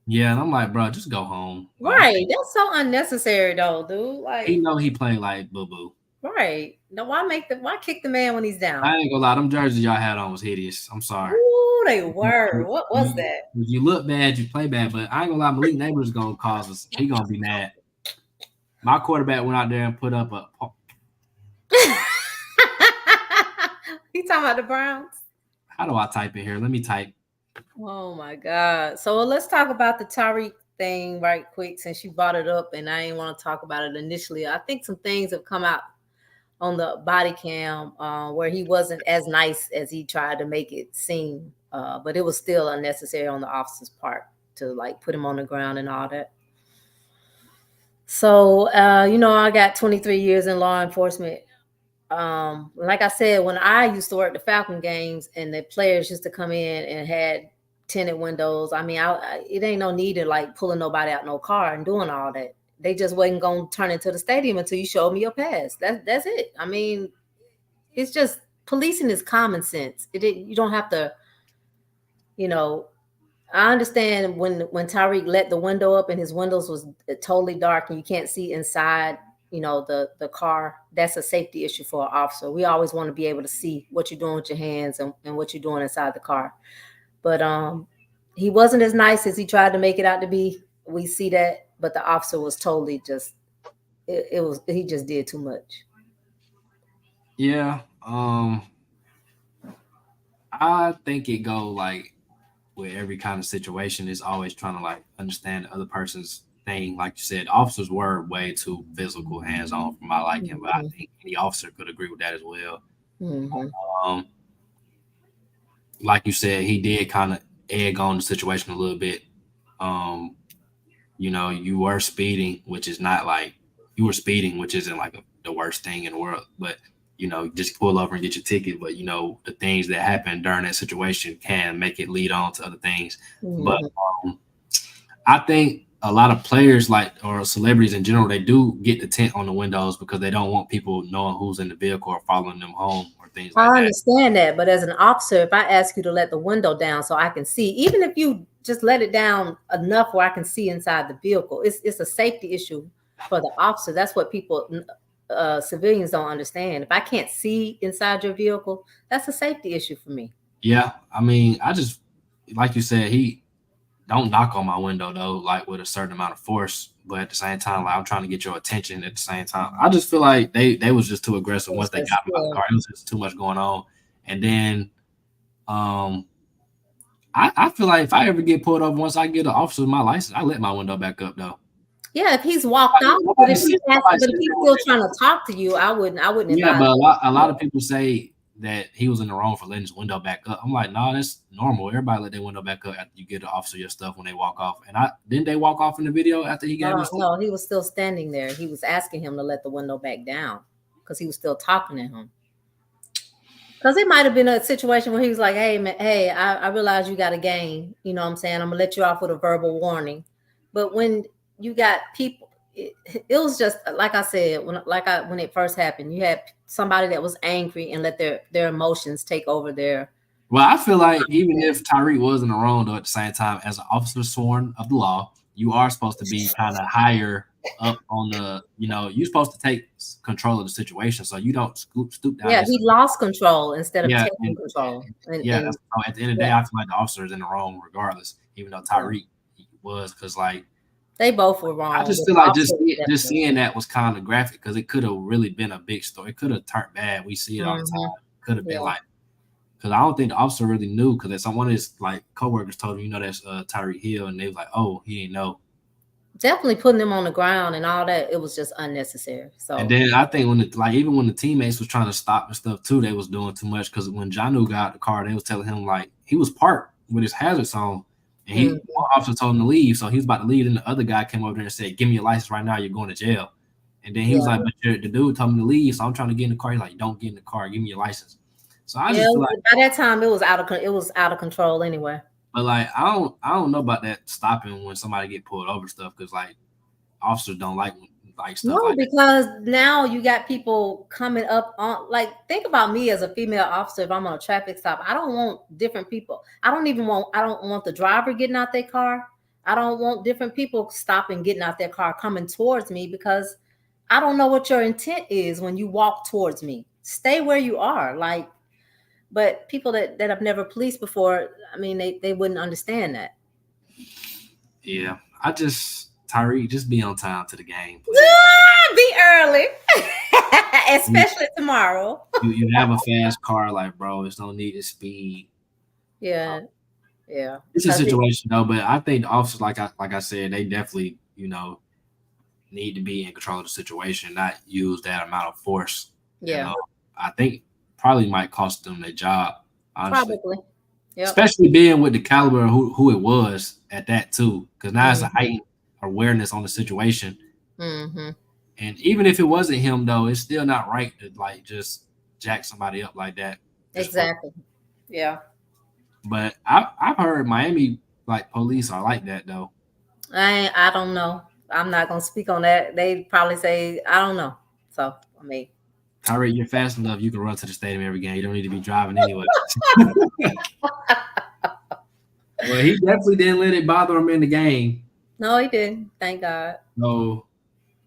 Yeah, and I'm like, bro, just go home. Right, that's so unnecessary, though, dude. Like he know he playing like boo boo. Right. No, why kick the man when he's down? I ain't gonna lie, them jerseys y'all had on was hideous. I'm sorry. Ooh, they were. What was that? If you look bad, you play bad. But I ain't gonna lie, Malik Neighbors gonna cause us. He gonna be mad. My quarterback went out there and put up a. He talking about the Browns? How do I type in here? Let me type. Oh my God. So let's talk about the Tyreek thing right quick since you brought it up, and I didn't want to talk about it initially. I think some things have come out on the body cam where he wasn't as nice as he tried to make it seem, but it was still unnecessary on the officer's part to like put him on the ground and all that. So, I got 23 years in law enforcement. Like I said, when I used to work the Falcon games and the players used to come in and had tinted windows, I mean, it ain't no need to like pulling nobody out no car and doing all that. They just wasn't going to turn into the stadium until you showed me your pass. That's it. I mean, it's just policing is common sense. You don't have to, I understand when Tyreek let the window up and his windows was totally dark and you can't see inside, the car. That's a safety issue for an officer. We always want to be able to see what you're doing with your hands and what you're doing inside the car. But he wasn't as nice as he tried to make it out to be. We see that. But the officer was totally just, he just did too much. Yeah. I think it go like with every kind of situation is always trying to like understand the other person's thing. Like you said, officers were way too physical, hands-on for my liking, but I think any officer could agree with that as well. Like you said, he did kind of egg on the situation a little bit. You were speeding, which is not like you were speeding, which isn't like the worst thing in the world, but just pull over and get your ticket. But the things that happen during that situation can make it lead on to other things. But I think a lot of players or celebrities in general, they do get the tint on the windows because they don't want people knowing who's in the vehicle or following them home or things like that. I understand that, but as an officer, if I ask you to let the window down so I can see, even if you just let it down enough where I can see inside the vehicle, it's a safety issue for the officer. That's what civilians don't understand. If I can't see inside your vehicle, that's a safety issue for me. Yeah, I mean, I just, like you said, he don't knock on my window though, like with a certain amount of force. but at the same time, like I'm trying to get your attention. At the same time, I just feel like they was just too aggressive once they got him out the car. It was just too much going on, and then I feel like if I ever get pulled over, once I get an officer with my license, I let my window back up though. Yeah, if he's walked out, but if he's still trying to talk to you, I wouldn't. Yeah, but a lot of people say that he was in the wrong for letting his window back up. I'm like, no, that's normal. Everybody let their window back up after you get the officer your stuff when they walk off. And didn't they walk off in the video after he got his stuff? No, he was still standing there. He was asking him to let the window back down because he was still talking to him. Because it might have been a situation where he was like, hey, man, hey, I realize you got a game. You know what I'm saying? I'm going to let you off with a verbal warning. But when you got people, it was just, like I said, when it first happened, you had somebody that was angry and let their emotions take over their. Well, I feel like even if Tyreek was in the wrong, though, at the same time, as an officer sworn of the law, you are supposed to be kind of higher up on the, you're supposed to take control of the situation, so you don't stoop down. Yeah, he lost control instead of taking control. So at the end of the day, I feel like the officer is in the wrong regardless, even though Tyreek was, because like they both were wrong. I just feel like just seeing that was kind of graphic because it could have really been a big story. It could have turned bad. We see it all the time. Could have been like, because I don't think the officer really knew, because one of his like coworkers told him, that's Tyreek Hill, and they was like, oh, he didn't know. Definitely putting them on the ground and all that, it was just unnecessary. So, and then I think even when the teammates was trying to stop and stuff too, they was doing too much, because when Jonnu got the car, they was telling him like he was parked with his hazards on, and one officer told him to leave, so he was about to leave, and the other guy came over there and said, "Give me your license right now, you're going to jail." And then he was like, "But the dude told me to leave, so I'm trying to get in the car." He's like, "Don't get in the car, give me your license." So I just feel like by that time it was out of control anyway. But like I don't know about that stopping when somebody get pulled over stuff, because like officers don't like stuff. No, like because now you got people coming up on, like, think about me as a female officer. If I'm on a traffic stop, I don't want different people. I don't want the driver getting out their car. I don't want different people stopping, getting out their car, coming towards me, because I don't know what your intent is when you walk towards me. Stay where you are. Like, but people that have never policed before, I mean, they wouldn't understand that. Yeah, Tyreek, just be on time to the game. Be early, especially tomorrow. You have a fast car, like, bro. There's no need to speed. Yeah. It's a situation though, but I think the officers, like I said, they definitely need to be in control of the situation, not use that amount of force. Yeah, I think probably might cost them their job. Honestly. Probably. Yep. Especially being with the caliber of who it was at that too, because now it's a heightened awareness on the situation. Mm-hmm. And even if it wasn't him, though, it's still not right to like just jack somebody up like that. Exactly. Yeah. But I've heard Miami like police are like that though. I don't know. I'm not gonna speak on that. They probably say I don't know. So I mean, Tyreek, you're fast enough. You can run to the stadium every game. You don't need to be driving anyway. Well, he definitely didn't let it bother him in the game. No, he didn't. Thank God. So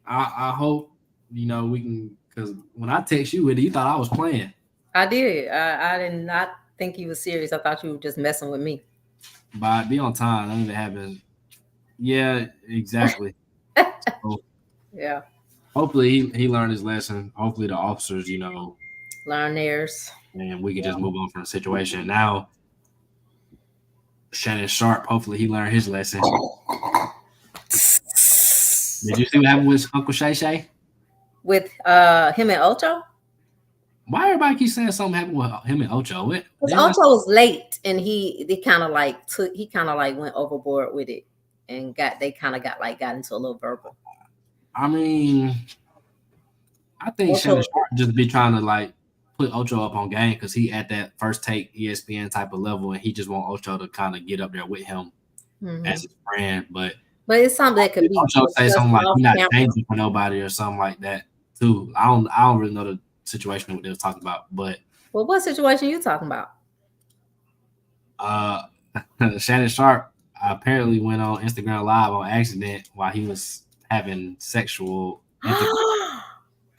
I hope we can, because when I text you with it, you thought I was playing. I did. I did not think he was serious. I thought you were just messing with me. But be on time. None of it happened. Yeah, exactly. So, yeah. Hopefully he learned his lesson. Hopefully the officers, learn theirs. And we can just move on from the situation. Now, Shannon Sharpe, hopefully he learned his lesson. Did you see what happened with Uncle Shay Shay? With him and Ocho? Why everybody keep saying something happened with him and Ocho? Because Ocho was late, and he kind of went overboard with it, and got into a little verbal. I mean, I think Shannon Sharpe just be trying to like put Ocho up on game, because he at that first take ESPN type of level, and he just want Ocho to kind of get up there with him as his friend. But it's something that could be. Ocho say something like you're not changing for nobody or something like that too. I don't really know the situation what they was talking about, but what situation you talking about? Shannon Sharpe apparently went on Instagram Live on accident while he was having sexual. I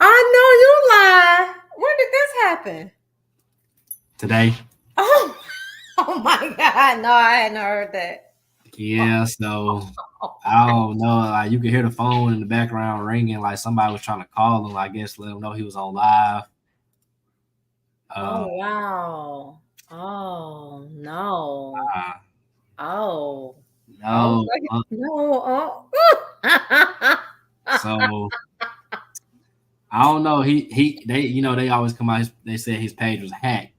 know you lie. When did this happen? Today. Oh my God! No, I hadn't heard that. Yeah, so I don't know. Like you could hear the phone in the background ringing, like somebody was trying to call him. I guess let him know he was on live. Oh Uh, wow. Oh no. uh, Oh. Oh no. no. Oh. So I don't know. They always come out. They said his page was hacked,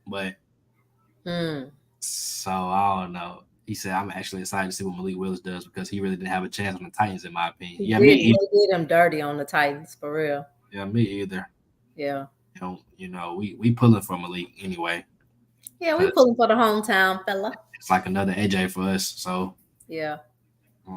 but Hmm. so I don't know. He said I'm actually excited to see what Malik Willis does because he really didn't have a chance on the Titans, in my opinion. He Yeah, did. me They either. did him dirty on the Titans for real. Yeah, me either. Yeah. We pulling for Malik anyway Yeah, we because pulling for the hometown fella. it's like another AJ for us. So Yeah,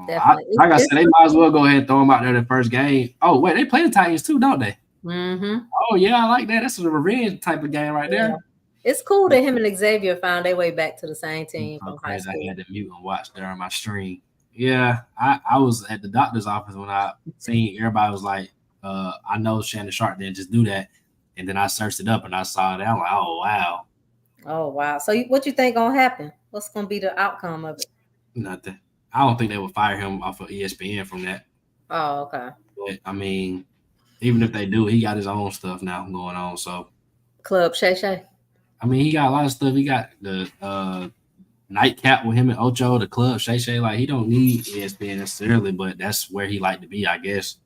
definitely. like I It's said, they might as well go ahead and throw him out there the first game. Oh wait, they play the Titans too, don't they? mm-hmm. Oh yeah, I like that. That's a revenge type of game right Yeah. there. It's cool that him and Xavier found their way back to the same It's team so from high crazy. I school. had to mute and watch during my stream. Yeah, I was at the doctor's office when I seen everybody was like, I know Shannon Sharp didn't just do that. And then I searched it up and I saw that. I'm like, oh wow. Oh wow! So what you think gonna happen? What's gonna be the outcome of it? Nothing. I don't think they would fire him off of ESPN from that. Oh, okay. But I mean, even if they do, he got his own stuff now going on. So Club Shay Shay. I mean, he got a lot of stuff. He got the nightcap with him and Ocho, the club, Shay Shay. Like he don't need ESPN necessarily, but that's where he like to be, I guess.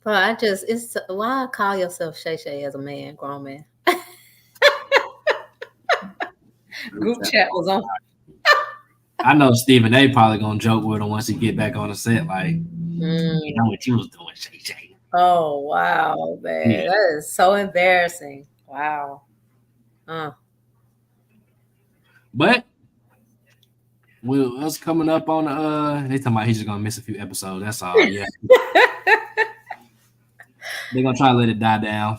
But it's why call yourself Shay Shay as a man, grown man. Group chat was on. I know Stephen A. probably gonna joke with him once he get back on the set. Like, you know what you was doing, Shay Shay. Oh wow, man, Yeah. that is so embarrassing. Wow. But us coming up on they talking about he's just gonna miss a few episodes. That's all. Yeah. They're gonna try to let it die down.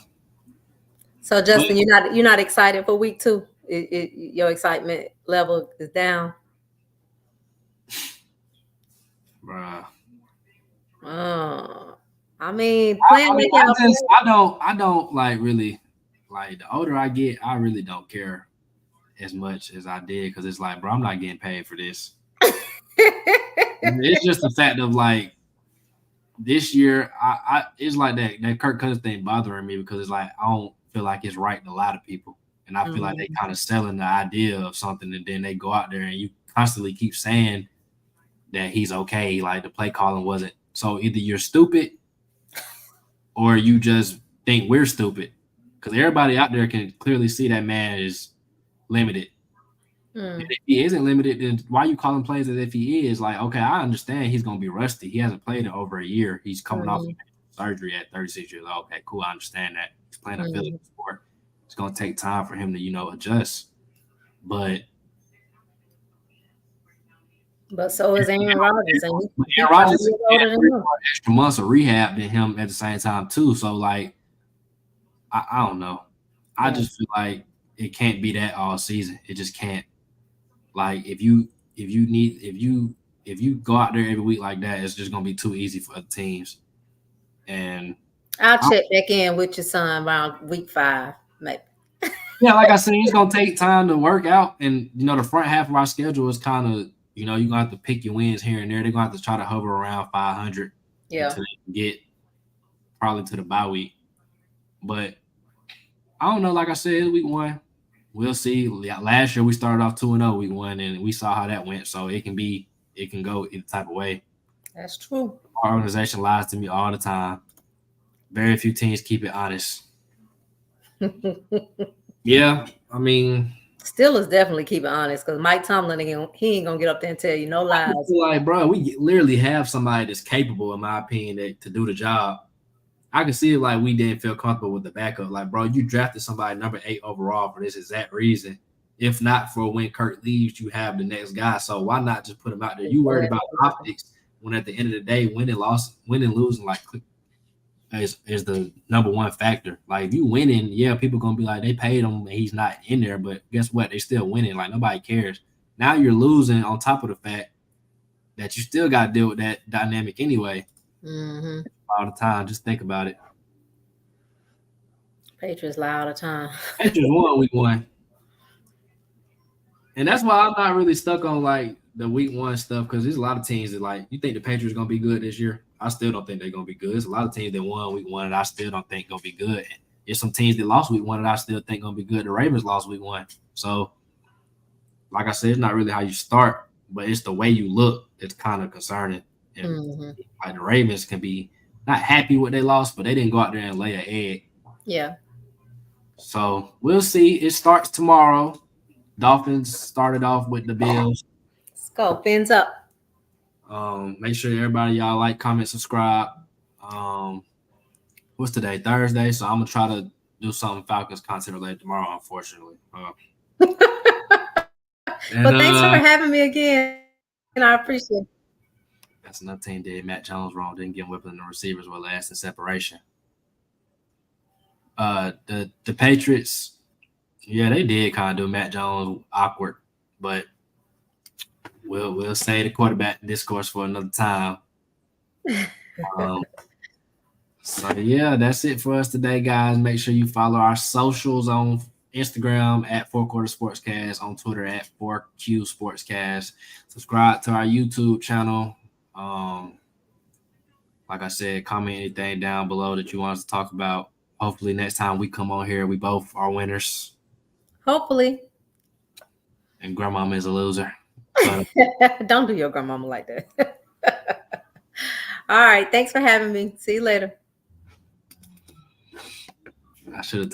So Justin, you're not excited for week 2? Your excitement level is down. Bruh. I mean, playing I don't like really like the older I get, I really don't care as much as I did because it's like, bro, I'm not getting paid for this. It's just the fact of like this year, I it's like that Kirk Cousins thing bothering me because it's like I don't feel like it's right to a lot of people, and I feel like they kind of selling the idea of something, and then they go out there and you constantly keep saying that he's okay, like the play calling wasn't. So either you're stupid or you just think we're stupid because everybody out there can clearly see that man is limited. And if he isn't limited, then why are you calling plays as if he is? Like, okay, I understand he's going to be rusty. He hasn't played in over a year. He's coming off surgery at 36 years old. Okay, cool. I understand that. He's playing a physical sport. It's going to take time for him to, adjust. But so is Aaron Rodgers. And Aaron Rodgers had 3 more extra months of rehab than him at the same time, too. So, like, I don't know. I just feel like it can't be that all season. It just can't. Like if you go out there every week like that, it's just gonna be too easy for other teams. And I'll check back in with your son around week 5, maybe. Yeah, like I said, it's gonna take time to work out, and the front half of our schedule is kind of you're gonna have to pick your wins here and there. They're gonna have to try to hover around 500 until they get probably to the bye week. But I don't know. Like I said, week 1. We'll see. Last year we started off 2-0 week 1, and we saw how that went. So it can go either type of way. That's true. Our organization lies to me all the time. Very few teams keep it honest. Yeah, I mean, Steelers definitely keep it honest because Mike Tomlin he ain't gonna get up there and tell you no lies. Like, bro, we literally have somebody that's capable, in my opinion, to do the job. I can see it like we didn't feel comfortable with the backup. Like, bro, you drafted somebody number 8 overall for this exact reason. If not for when Kirk leaves, you have the next guy. So why not just put him out there? You worried about optics when at the end of the day, winning and losing, like is the number one factor. Like if you winning, yeah, people gonna be like they paid him and he's not in there, but guess what? They still winning. Like nobody cares. Now you're losing on top of the fact that you still got to deal with that dynamic anyway. All the time. Just think about it. Patriots lie all the time. Patriots won week 1. And that's why I'm not really stuck on like the week one stuff because there's a lot of teams that like you think the Patriots gonna be good this year. I still don't think they're gonna be good. There's a lot of teams that won week one and I still don't think gonna be good. There's some teams that lost week one and I still think gonna be good. The Ravens lost week one. So like I said, it's not really how you start, but it's the way you look that's kind of concerning. And like the Ravens can be not happy with they lost, but they didn't go out there and lay an egg. Yeah. So we'll see. It starts tomorrow. Dolphins started off with the Bills. Let's go. Fins up. Make sure everybody y'all like, comment, subscribe. What's today? Thursday. So I'm gonna try to do something Falcons content related tomorrow, unfortunately. But thanks for having me again. And I appreciate it. That's another team did Matt Jones wrong. Didn't get whipping the receivers with last in separation. The Patriots, yeah, they did kind of do Matt Jones awkward, but we'll say the quarterback discourse for another time. So yeah, that's it for us today, guys. Make sure you follow our socials on Instagram at 4 Quarter Sportscast, on Twitter at 4Q Sportscast. Subscribe to our YouTube channel. Like I said, comment anything down below that you want us to talk about. Hopefully next time we come on here, we both are winners. Hopefully. And grandmama is a loser. Don't do your grandmama like that. All right. Thanks for having me. See you later. I should have